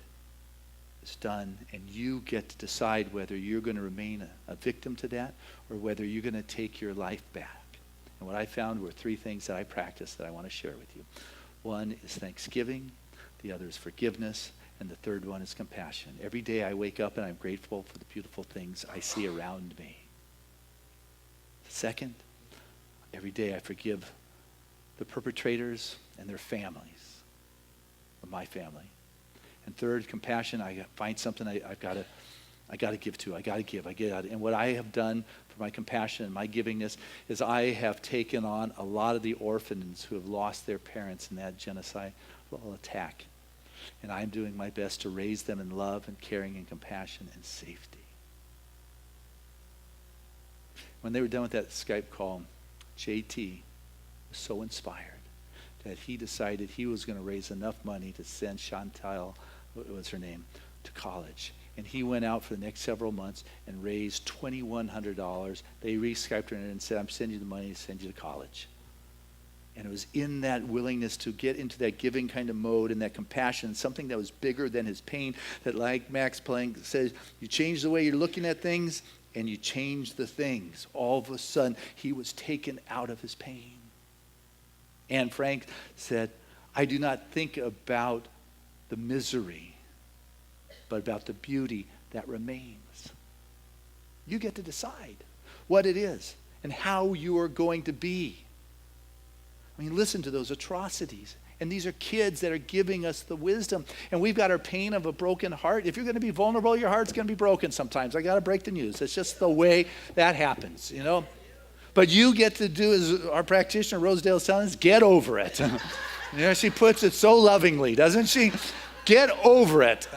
is done, and you get to decide whether you're going to remain a victim to that or whether you're going to take your life back. And what I found were 3 things that I practiced that I want to share with you. One is thanksgiving, the other is forgiveness, and the third one is compassion. Every day I wake up and I'm grateful for the beautiful things I see around me. Second, every day I forgive the perpetrators and their families. of my family. And third, compassion. I find something I've got to give to. I got to give. And what I have done for my compassion and my givingness is I have taken on a lot of the orphans who have lost their parents in that genocidal attack. And I'm doing my best to raise them in love and caring and compassion and safety. When they were done with that Skype call, JT was so inspired that he decided he was going to raise enough money to send Chantal, what was her name, to college. And he went out for the next several months and raised $2,100. They re-Skyped her and said, I'm sending you the money to send you to college. And it was in that willingness to get into that giving kind of mode and that compassion, something that was bigger than his pain, that like Max Planck says, you change the way you're looking at things and you change the things. All of a sudden, he was taken out of his pain. Anne Frank said, I do not think about the misery, but about the beauty that remains. You get to decide what it is and how you are going to be. I mean, listen to those atrocities. And these are kids that are giving us the wisdom. And we've got our pain of a broken heart. If you're going to be vulnerable, your heart's going to be broken sometimes. I got to break the news. It's just the way that happens, you know. But you get to do, as our practitioner Rosedale is telling us, get over it. You know, she puts it so lovingly, doesn't she? Get over it.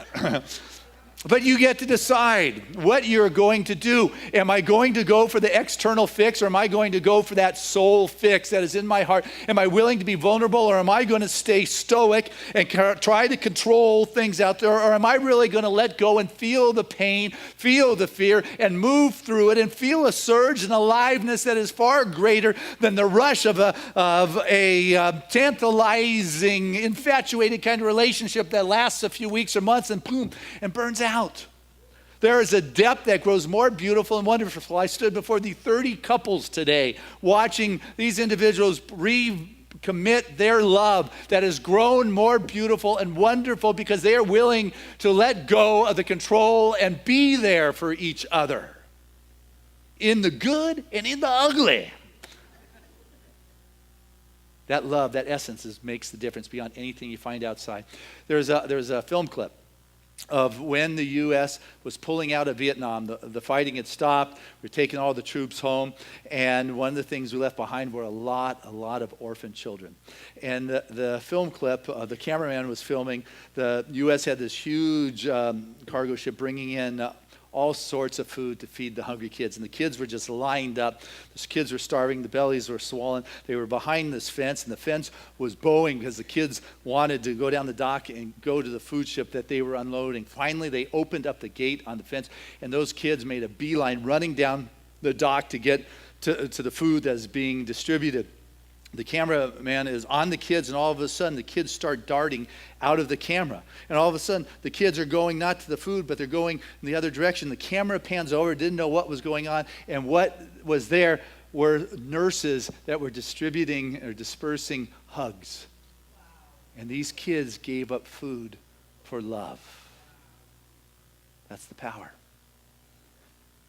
But you get to decide what you're going to do. Am I going to go for the external fix, or am I going to go for that soul fix that is in my heart? Am I willing to be vulnerable, or am I going to stay stoic and try to control things out there? Or am I really going to let go and feel the pain, feel the fear, and move through it and feel a surge and aliveness that is far greater than the rush of a tantalizing, infatuated kind of relationship that lasts a few weeks or months and boom, and burns out. There is a depth that grows more beautiful and wonderful. I stood before the 30 couples today watching these individuals recommit their love that has grown more beautiful and wonderful because they are willing to let go of the control and be there for each other in the good and in the ugly. That love, that essence makes the difference beyond anything you find outside. There's a film clip of when the U.S. was pulling out of Vietnam. The fighting had stopped. We're taking all the troops home. And one of the things we left behind were a lot of orphan children. And the film clip, the cameraman was filming. The U.S. had this huge cargo ship bringing in all sorts of food to feed the hungry kids. And the kids were just lined up. Those kids were starving. The bellies were swollen. They were behind this fence, and the fence was bowing because the kids wanted to go down the dock and go to the food ship that they were unloading. Finally, they opened up the gate on the fence, and those kids made a beeline running down the dock to get to the food that is being distributed. The cameraman is on the kids, and all of a sudden the kids start darting out of the camera. And all of a sudden the kids are going not to the food, but they're going in the other direction. The camera pans over, didn't know what was going on, and what was there were nurses that were distributing or dispersing hugs. And these kids gave up food for love. That's the power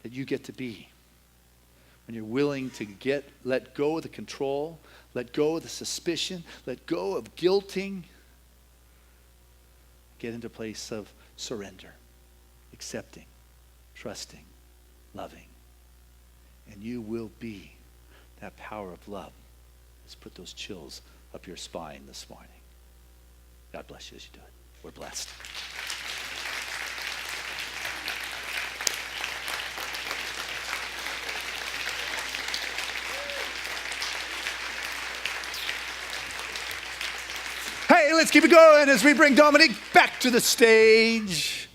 that you get to be when you're willing to let go of the control, let go of the suspicion, let go of guilting, get into a place of surrender, accepting, trusting, loving. And you will be that power of love that's put those chills up your spine this morning. God bless you as you do it. We're blessed. Hey, let's keep it going as we bring Dominique back to the stage.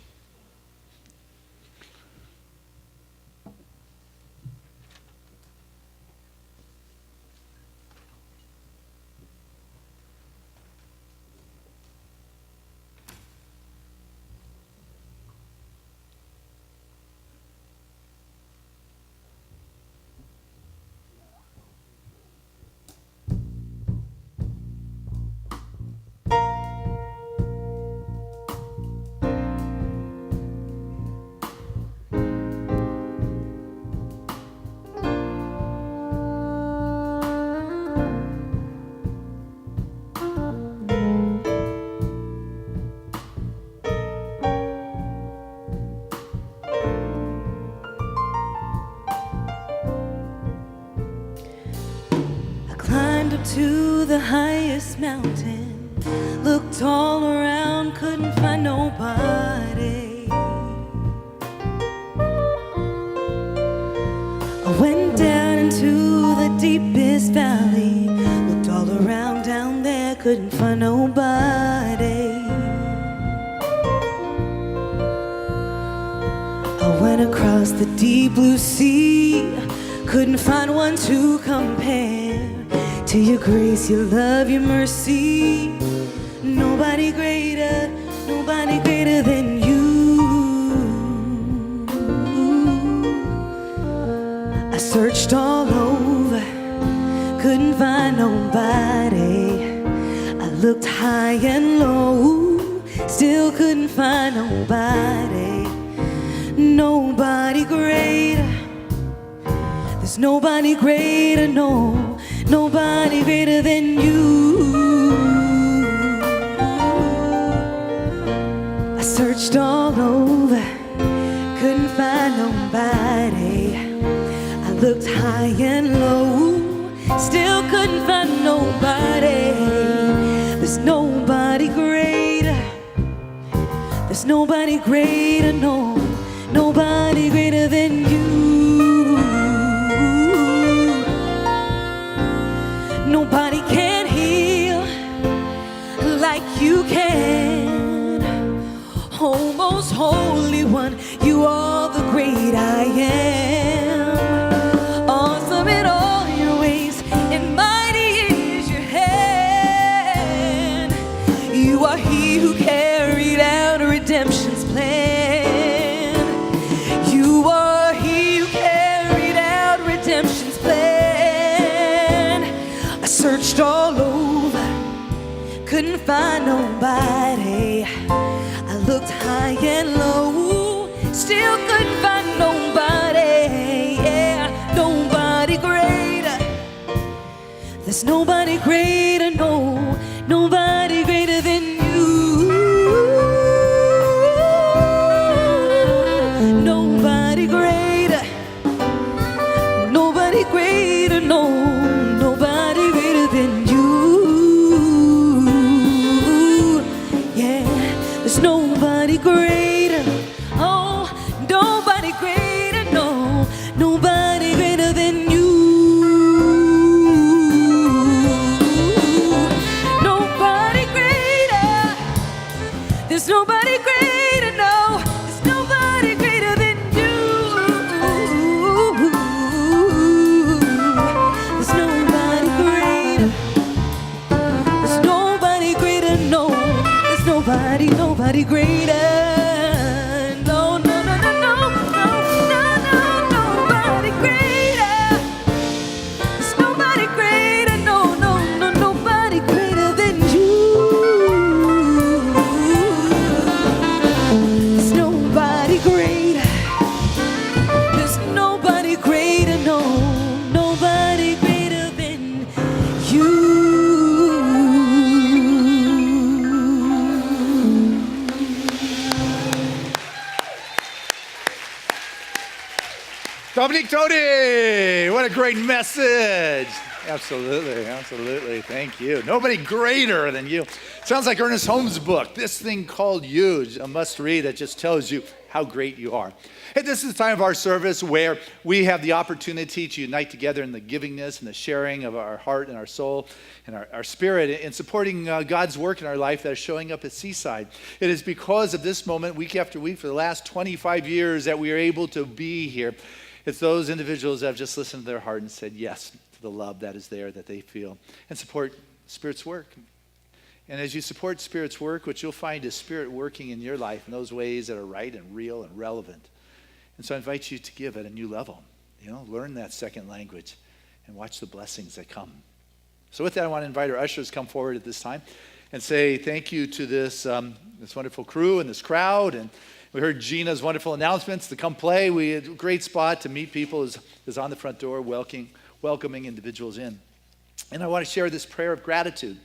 to the highest mountain, looked all around, couldn't find nobody. I went down into the deepest valley, looked all around down there, couldn't find nobody. I went across the deep blue sea, couldn't find one to compare to your grace, your love, your mercy. Nobody greater than you. I searched all over, couldn't find nobody. I looked high and low, still couldn't find nobody. Nobody greater. There's nobody greater, no, nobody greater than you. I searched all over, couldn't find nobody. I looked high and low, still couldn't find nobody. There's nobody greater. There's nobody greater, no, nobody greater than you. Nobody can heal like you can. Oh, most holy one, you are the great I am. Awesome in all your ways, and mighty is your hand. You are he who carried out redemption's plan. You are he who carried out redemption's plan. I searched all over, couldn't find nobody. I looked high and low, still couldn't find nobody. Yeah, nobody greater. There's nobody greater, no, nobody greater than you. Nobody greater. Nobody greater, no, nobody greater than you. Yeah, there's nobody greater. Oh, nobody greater, no, nobody greater than you. Nobody greater. There's nobody greater, no, there's nobody greater than you. There's nobody greater. There's nobody greater, no, there's nobody, nobody greater. No, no, no, no, no, no, no, no, nobody greater. There's nobody greater, no, no, no, nobody greater than you. There's nobody greater. There's nobody greater, no, nobody greater than you. Dominique Tody, what a great message. Absolutely, absolutely. Thank you. Nobody greater than you. Sounds like Ernest Holmes' book, This Thing Called You, a must read that just tells you how great you are. Hey, this is the time of our service where we have the opportunity to unite together in the givingness and the sharing of our heart and our soul and our spirit in supporting God's work in our life that is showing up at Seaside. It is because of this moment, week after week, for the last 25 years that we are able to be here. It's those individuals that have just listened to their heart and said yes to the love that is there that they feel and support Spirit's work. And as you support Spirit's work, what you'll find is Spirit working in your life in those ways that are right and real and relevant. And so I invite you to give at a new level. Learn that second language and watch the blessings that come. So with that, I want to invite our ushers to come forward at this time and say thank you to this wonderful crew and this crowd. And we heard Gina's wonderful announcements to come play. We had a great spot to meet people is on the front door welcoming individuals in. And I want to share this prayer of gratitude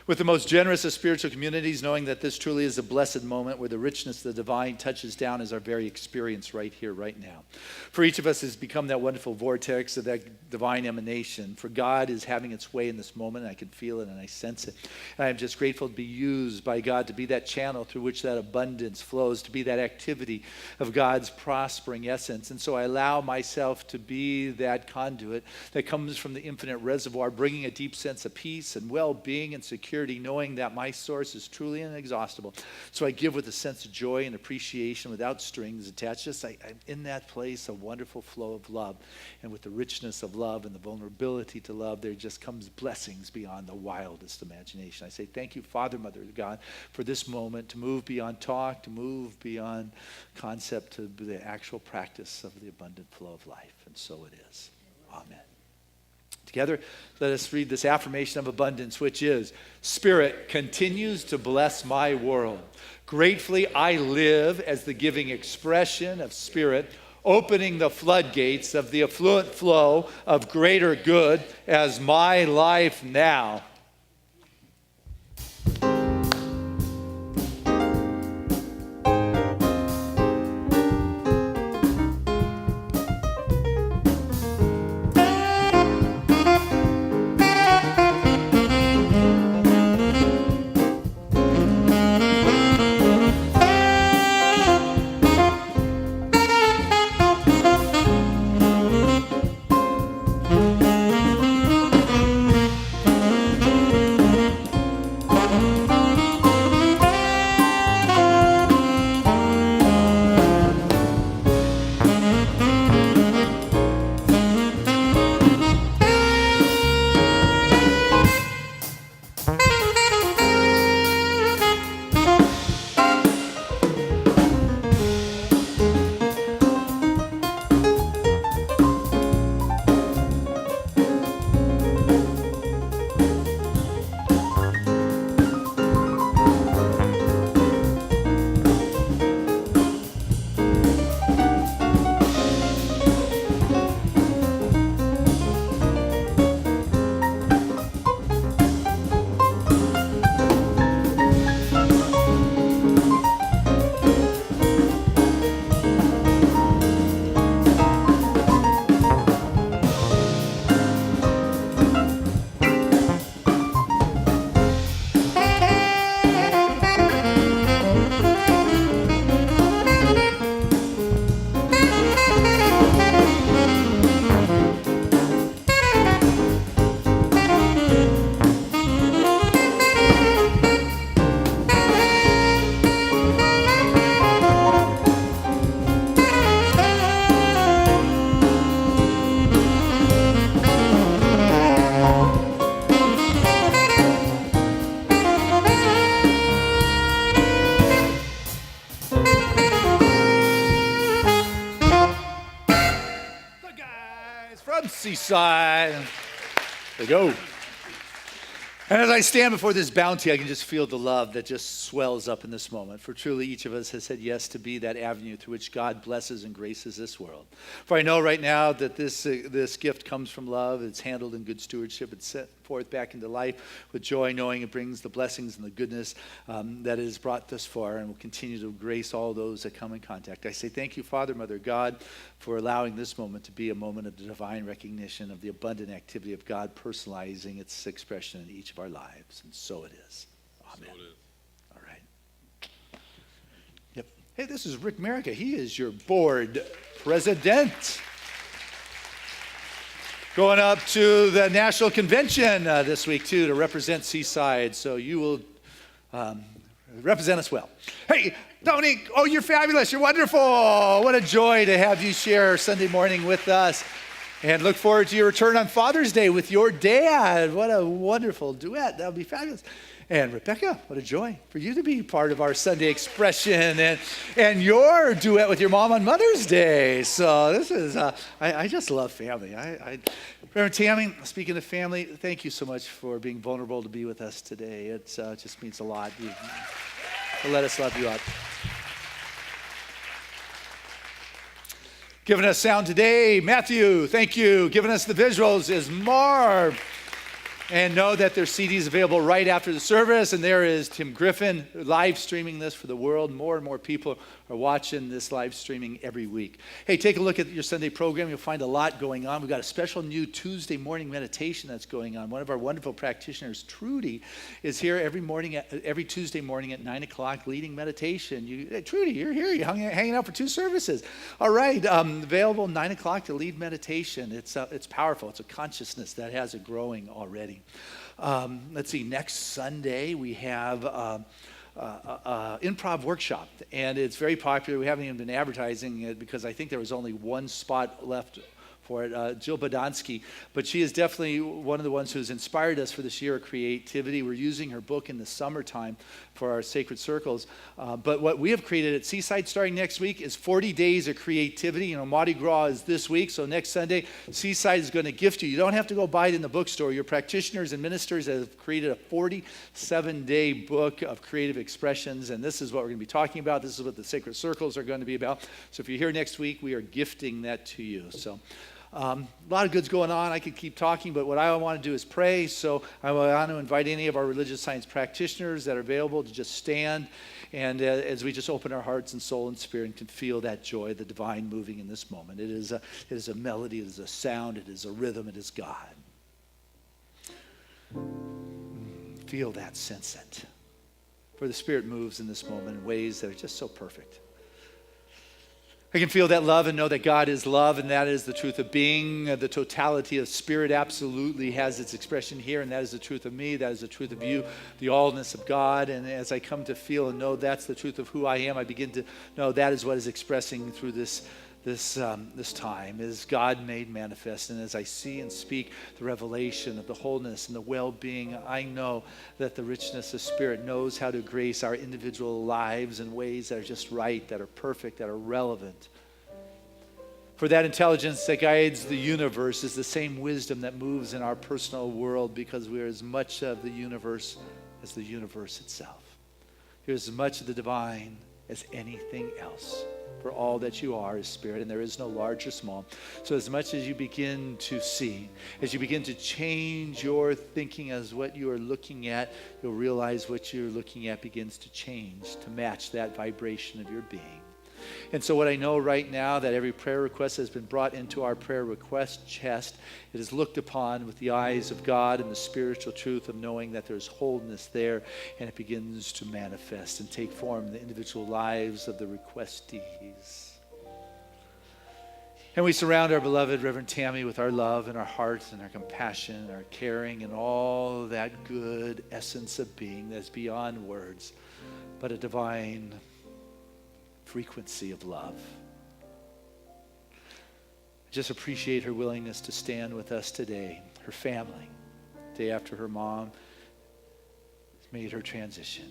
with the most generous of spiritual communities, knowing that this truly is a blessed moment where the richness of the divine touches down as our very experience right here, right now. For each of us has become that wonderful vortex of that divine emanation. For God is having its way in this moment, and I can feel it and I sense it. And I'm just grateful to be used by God to be that channel through which that abundance flows, to be that activity of God's prospering essence. And so I allow myself to be that conduit that comes from the infinite reservoir, bringing a deep sense of peace and well-being and security, knowing that my source is truly inexhaustible. So I give with a sense of joy and appreciation without strings attached. Just I'm in that place, a wonderful flow of love. And with the richness of love and the vulnerability to love, there just comes blessings beyond the wildest imagination. I say thank you, Father, Mother, God, for this moment to move beyond talk, to move beyond concept, to the actual practice of the abundant flow of life. And so it is. Amen. Together, let us read this affirmation of abundance, which is, Spirit continues to bless my world. Gratefully, I live as the giving expression of Spirit, opening the floodgates of the affluent flow of greater good as my life now. Seaside. There we go. And as I stand before this bounty, I can just feel the love that just swells up in this moment. For truly, each of us has said yes to be that avenue through which God blesses and graces this world. For I know right now that this gift comes from love. It's handled in good stewardship. It's set forth back into life with joy, knowing it brings the blessings and the goodness that it has brought thus far and will continue to grace all those that come in contact. I say thank you, Father, Mother, God, for allowing this moment to be a moment of divine recognition of the abundant activity of God personalizing its expression in each of our lives. And so it is. Amen. So it is. All right. Yep. Hey, this is Rick Merica. He is your board president. Going up to the National Convention this week, too, to represent Seaside. So you will represent us well. Hey, Tony, oh, you're fabulous. You're wonderful. What a joy to have you share Sunday morning with us. And look forward to your return on Father's Day with your dad. What a wonderful duet. That would be fabulous. And Rebecca, what a joy for you to be part of our Sunday expression and your duet with your mom on Mother's Day. So this is, I just love family. Reverend Tammy, speaking of family, thank you so much for being vulnerable to be with us today. It just means a lot. To let us love you up. Giving us sound today, Matthew, thank you. Giving us the visuals is Marv. And know that there's CDs available right after the service. And there is Tim Griffin live streaming this for the world. More and more people are watching this live streaming every week. Hey, take a look at your Sunday program. You'll find a lot going on. We've got a special new Tuesday morning meditation that's going on. One of our wonderful practitioners, Trudy, is here every Tuesday morning at 9 o'clock leading meditation. Hey, Trudy, you're here. You're hanging out for 2 services. All right, available 9 o'clock to lead meditation. It's powerful. It's a consciousness that has it growing already. Let's see, next Sunday we have improv workshop, and it's very popular. We haven't even been advertising it because I think there was only one spot left for it, Jill Bodonsky, but she is definitely one of the ones who's inspired us for this year of creativity. We're using her book in the summertime for our sacred circles, but what we have created at Seaside starting next week is 40 days of creativity. You know, Mardi Gras is this week, so next Sunday, Seaside is going to gift you. You don't have to go buy it in the bookstore. Your practitioners and ministers have created a 47-day book of creative expressions, and this is what we're going to be talking about. This is what the sacred circles are going to be about. So if you're here next week, we are gifting that to you. So a lot of goods going on. I could keep talking, but what I want to do is pray. So I want to invite any of our religious science practitioners that are available to just stand, and as we just open our hearts and soul and spirit and can feel that joy, the divine moving in this moment. It is a melody, it is a sound, it is a rhythm, it is God. Feel that, sense it. For the Spirit moves in this moment in ways that are just so perfect. I can feel that love and know that God is love, and that is the truth of being. The totality of Spirit absolutely has its expression here, and that is the truth of me, that is the truth of you, the allness of God. And as I come to feel and know that's the truth of who I am, I begin to know that is what is expressing through this time, is God made manifest. And as I see and speak the revelation of the wholeness and the well-being, I know that the richness of Spirit knows how to grace our individual lives in ways that are just right, that are perfect, that are relevant. For that intelligence that guides the universe is the same wisdom that moves in our personal world, because we are as much of the universe as the universe itself. You're as much of the divine as anything else. For all that you are is Spirit, and there is no large or small. So as much as you begin to see, as you begin to change your thinking as what you are looking at, you'll realize what you're looking at begins to change to match that vibration of your being. And so what I know right now, that every prayer request has been brought into our prayer request chest. It is looked upon with the eyes of God and the spiritual truth of knowing that there's wholeness there, and it begins to manifest and take form in the individual lives of the requestees. And we surround our beloved Reverend Tammy with our love and our heart and our compassion and our caring and all that good essence of being that's beyond words, but a divine frequency of love. Just appreciate her willingness to stand with us today, her family, day after her mom has made her transition,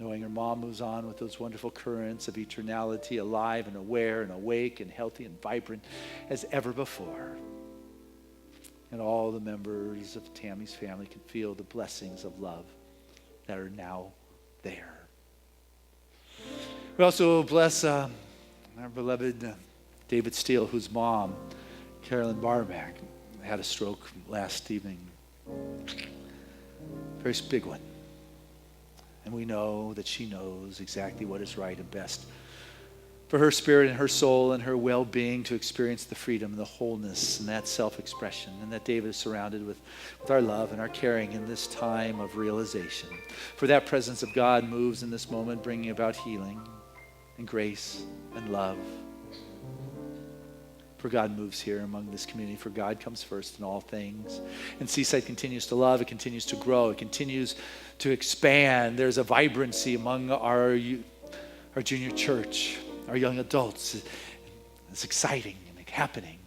knowing her mom moves on with those wonderful currents of eternality, alive and aware and awake and healthy and vibrant as ever before. And all the members of Tammy's family can feel the blessings of love that are now there. We also bless our beloved David Steele, whose mom, Carolyn Barmack, had a stroke last evening. Very big one. And we know that she knows exactly what is right and best for her spirit and her soul and her well-being to experience the freedom and the wholeness and that self-expression, and that David is surrounded with our love and our caring in this time of realization. For that presence of God moves in this moment, bringing about healing and grace and love. For God moves here among this community, for God comes first in all things. And Seaside continues to love, it continues to grow, it continues to expand. There's a vibrancy among our junior church, our young adults. It's exciting and happening.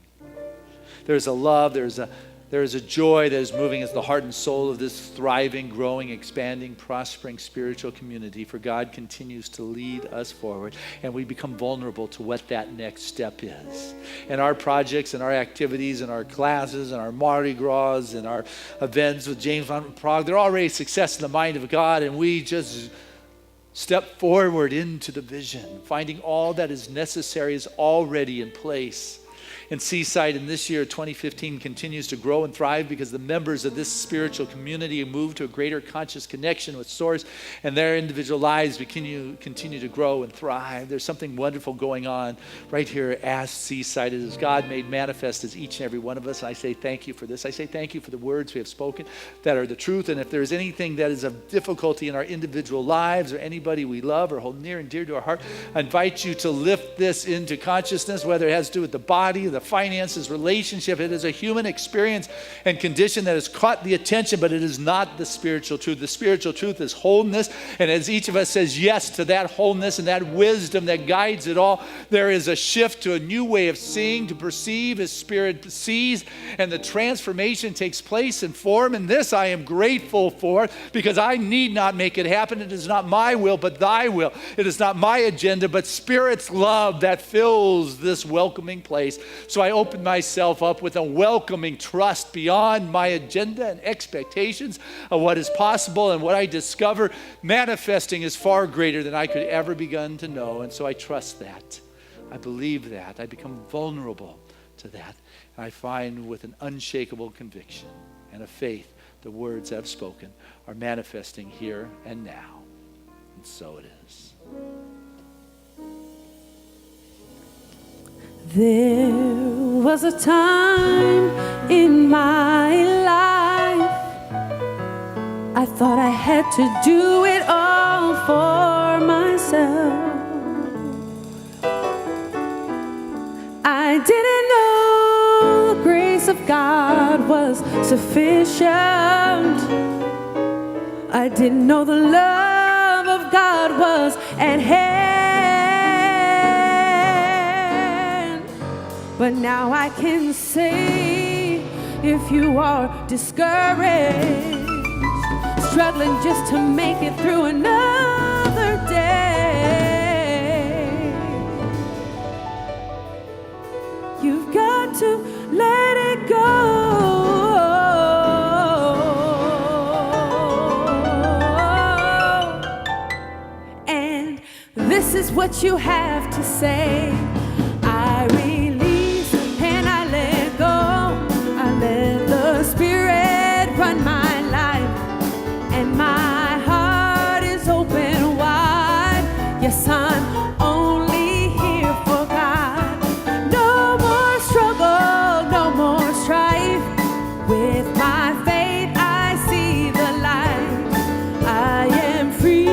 There's a love, there is a joy that is moving as the heart and soul of this thriving, growing, expanding, prospering spiritual community. For God continues to lead us forward, and we become vulnerable to what that next step is. And our projects and our activities and our classes and our Mardi Gras and our events with James von Prague, they're already a success in the mind of God, and we just step forward into the vision, finding all that is necessary is already in place. in Seaside. And this year, 2015, continues to grow and thrive because the members of this spiritual community move to a greater conscious connection with Source, and their individual lives continue to grow and thrive. There's something wonderful going on right here at Seaside. It is God made manifest as each and every one of us. And I say thank you for this. I say thank you for the words we have spoken that are the truth. And if there's anything that is of difficulty in our individual lives or anybody we love or hold near and dear to our heart, I invite you to lift this into consciousness, whether it has to do with the body, the finances, relationship. It is a human experience and condition that has caught the attention, but it is not the spiritual truth. The spiritual truth is wholeness. And as each of us says yes to that wholeness and that wisdom that guides it all, there is a shift to a new way of seeing, to perceive as Spirit sees, and the transformation takes place in form. And this I am grateful for, because I need not make it happen. It is not my will, but thy will. It is not my agenda, but Spirit's love that fills this welcoming place. So I open myself up with a welcoming trust beyond my agenda and expectations of what is possible, and what I discover manifesting is far greater than I could ever begin to know. And so I trust that. I believe that. I become vulnerable to that. And I find with an unshakable conviction and a faith the words I've spoken are manifesting here and now. And so it is. There was a time in my life I thought I had to do it all for myself. I didn't know the grace of God was sufficient. I didn't know the love of God was at hand. But now I can say, if you are discouraged, struggling just to make it through another day, you've got to let it go. And this is what you have to say. I release and I let go. I let the Spirit run my life, and my heart is open wide. Yes, I'm only here for God. No more struggle, no more strife. With my faith I see the light. I am free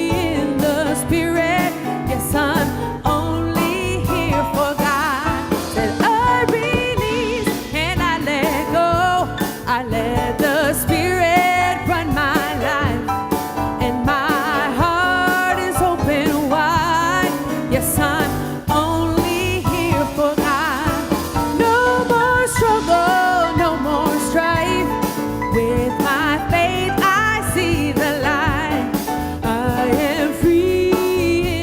in the Spirit. Yes, I'm only here for God. That I release and I let go. I let the Spirit run my life, and my heart is open wide. Yes, I'm only here for God. No more struggle, no more strife. With my faith I see the light. I am free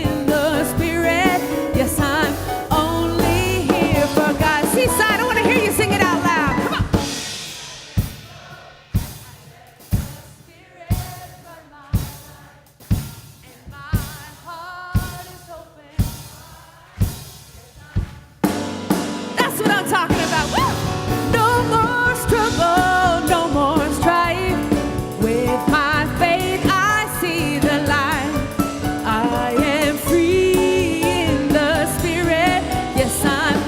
in the Spirit. Yes, I'm only here for God. Seaside, I want to hear you sing it out loud. Come on. That's what I'm talking about. Woo! No more struggle, no more strife. With my faith I see the light. I am free in the Spirit. Yes, I'm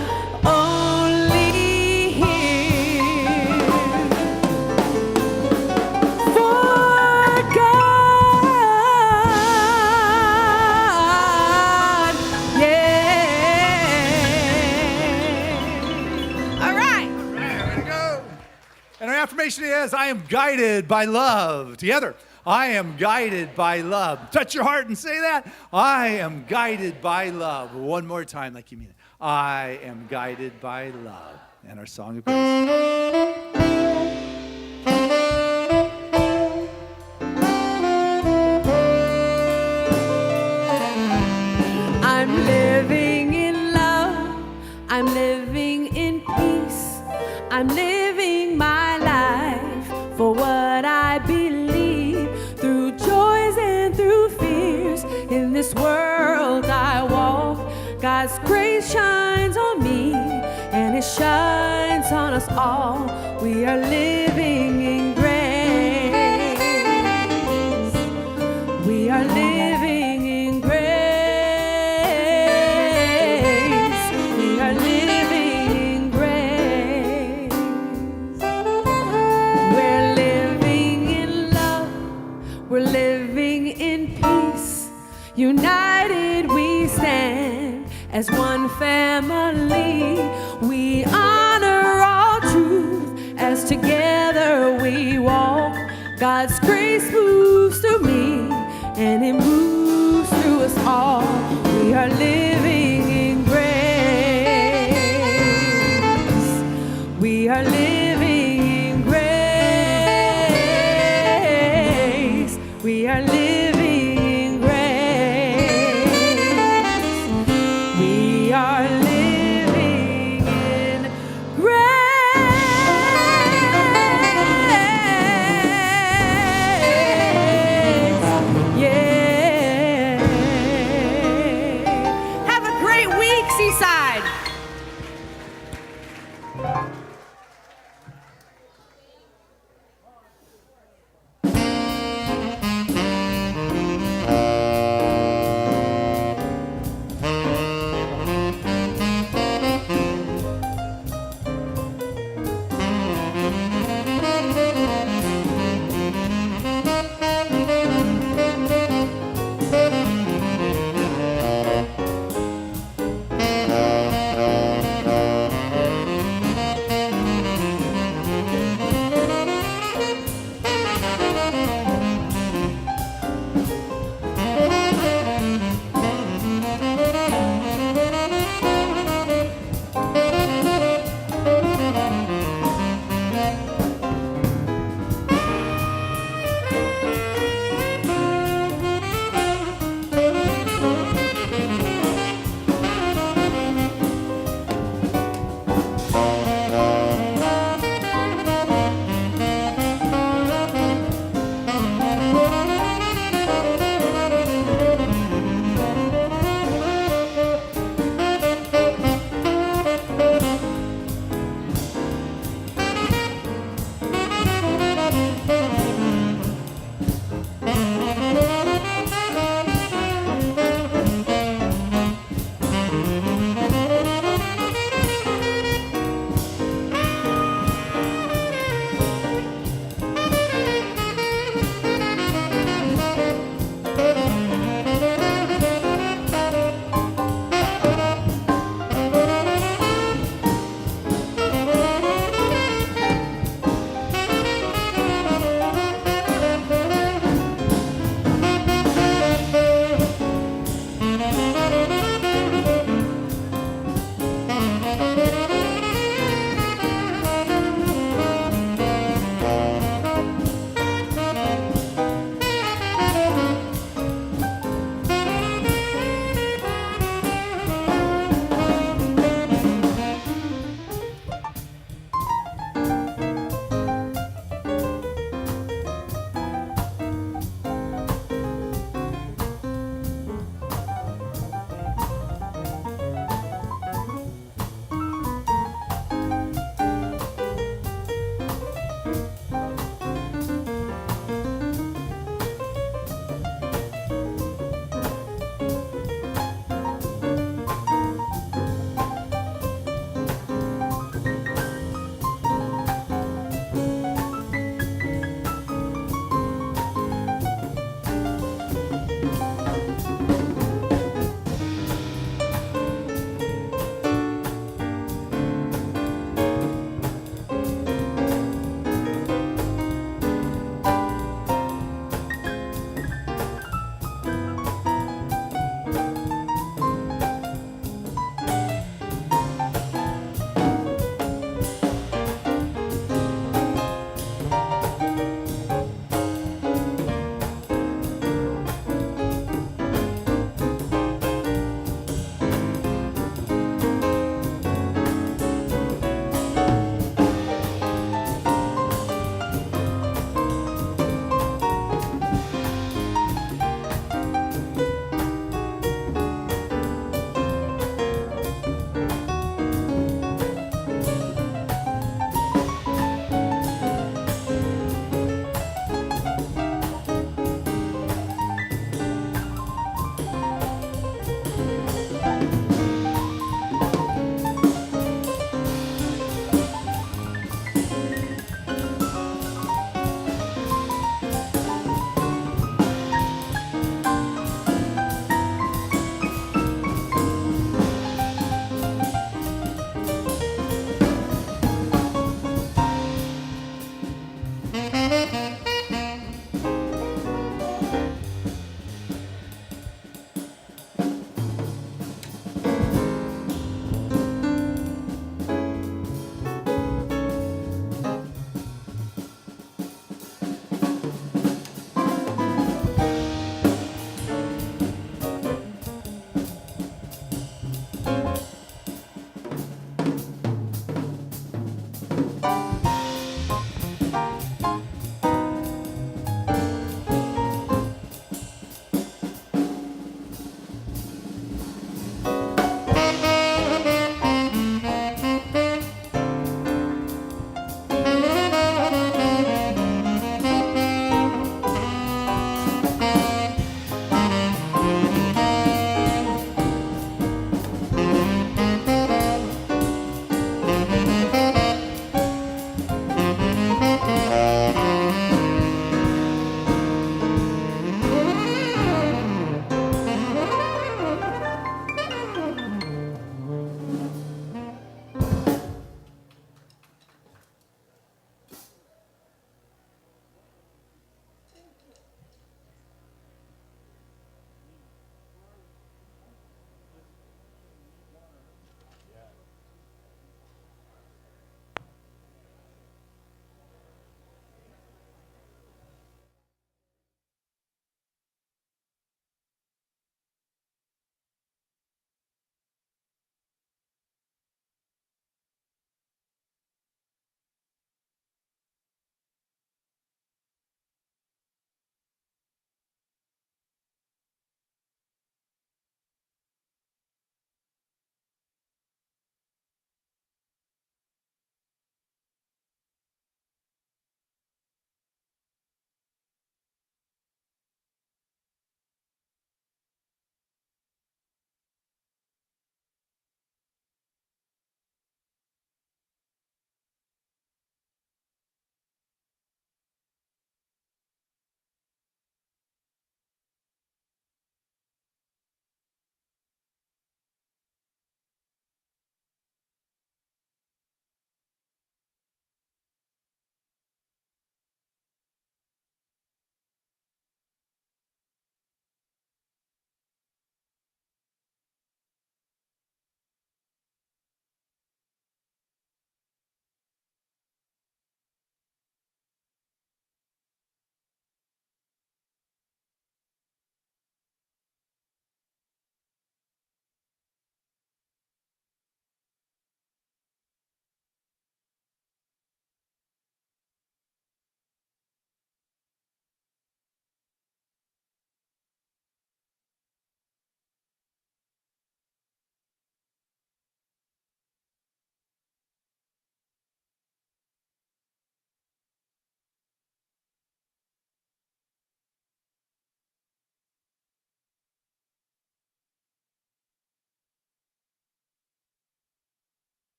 only here for God. Yeah. All right. There we go. And our affirmation is, I am guided by love. Together, I am guided by love. Touch your heart and say that. I am guided by love. One more time like you mean it. I am guided by love. And our song of praise. I'm living in love. I'm living in peace. I'm living my life for what I believe, through joys and through fears. In this world I walk, God's grace shines on me, and it shines on us all. We are living in grace. We are living in grace. We are living in grace. We're living in love. We're living in peace. United we stand as one family. We honor all truth as together we walk. God's grace moves through me and it moves through us all. We are living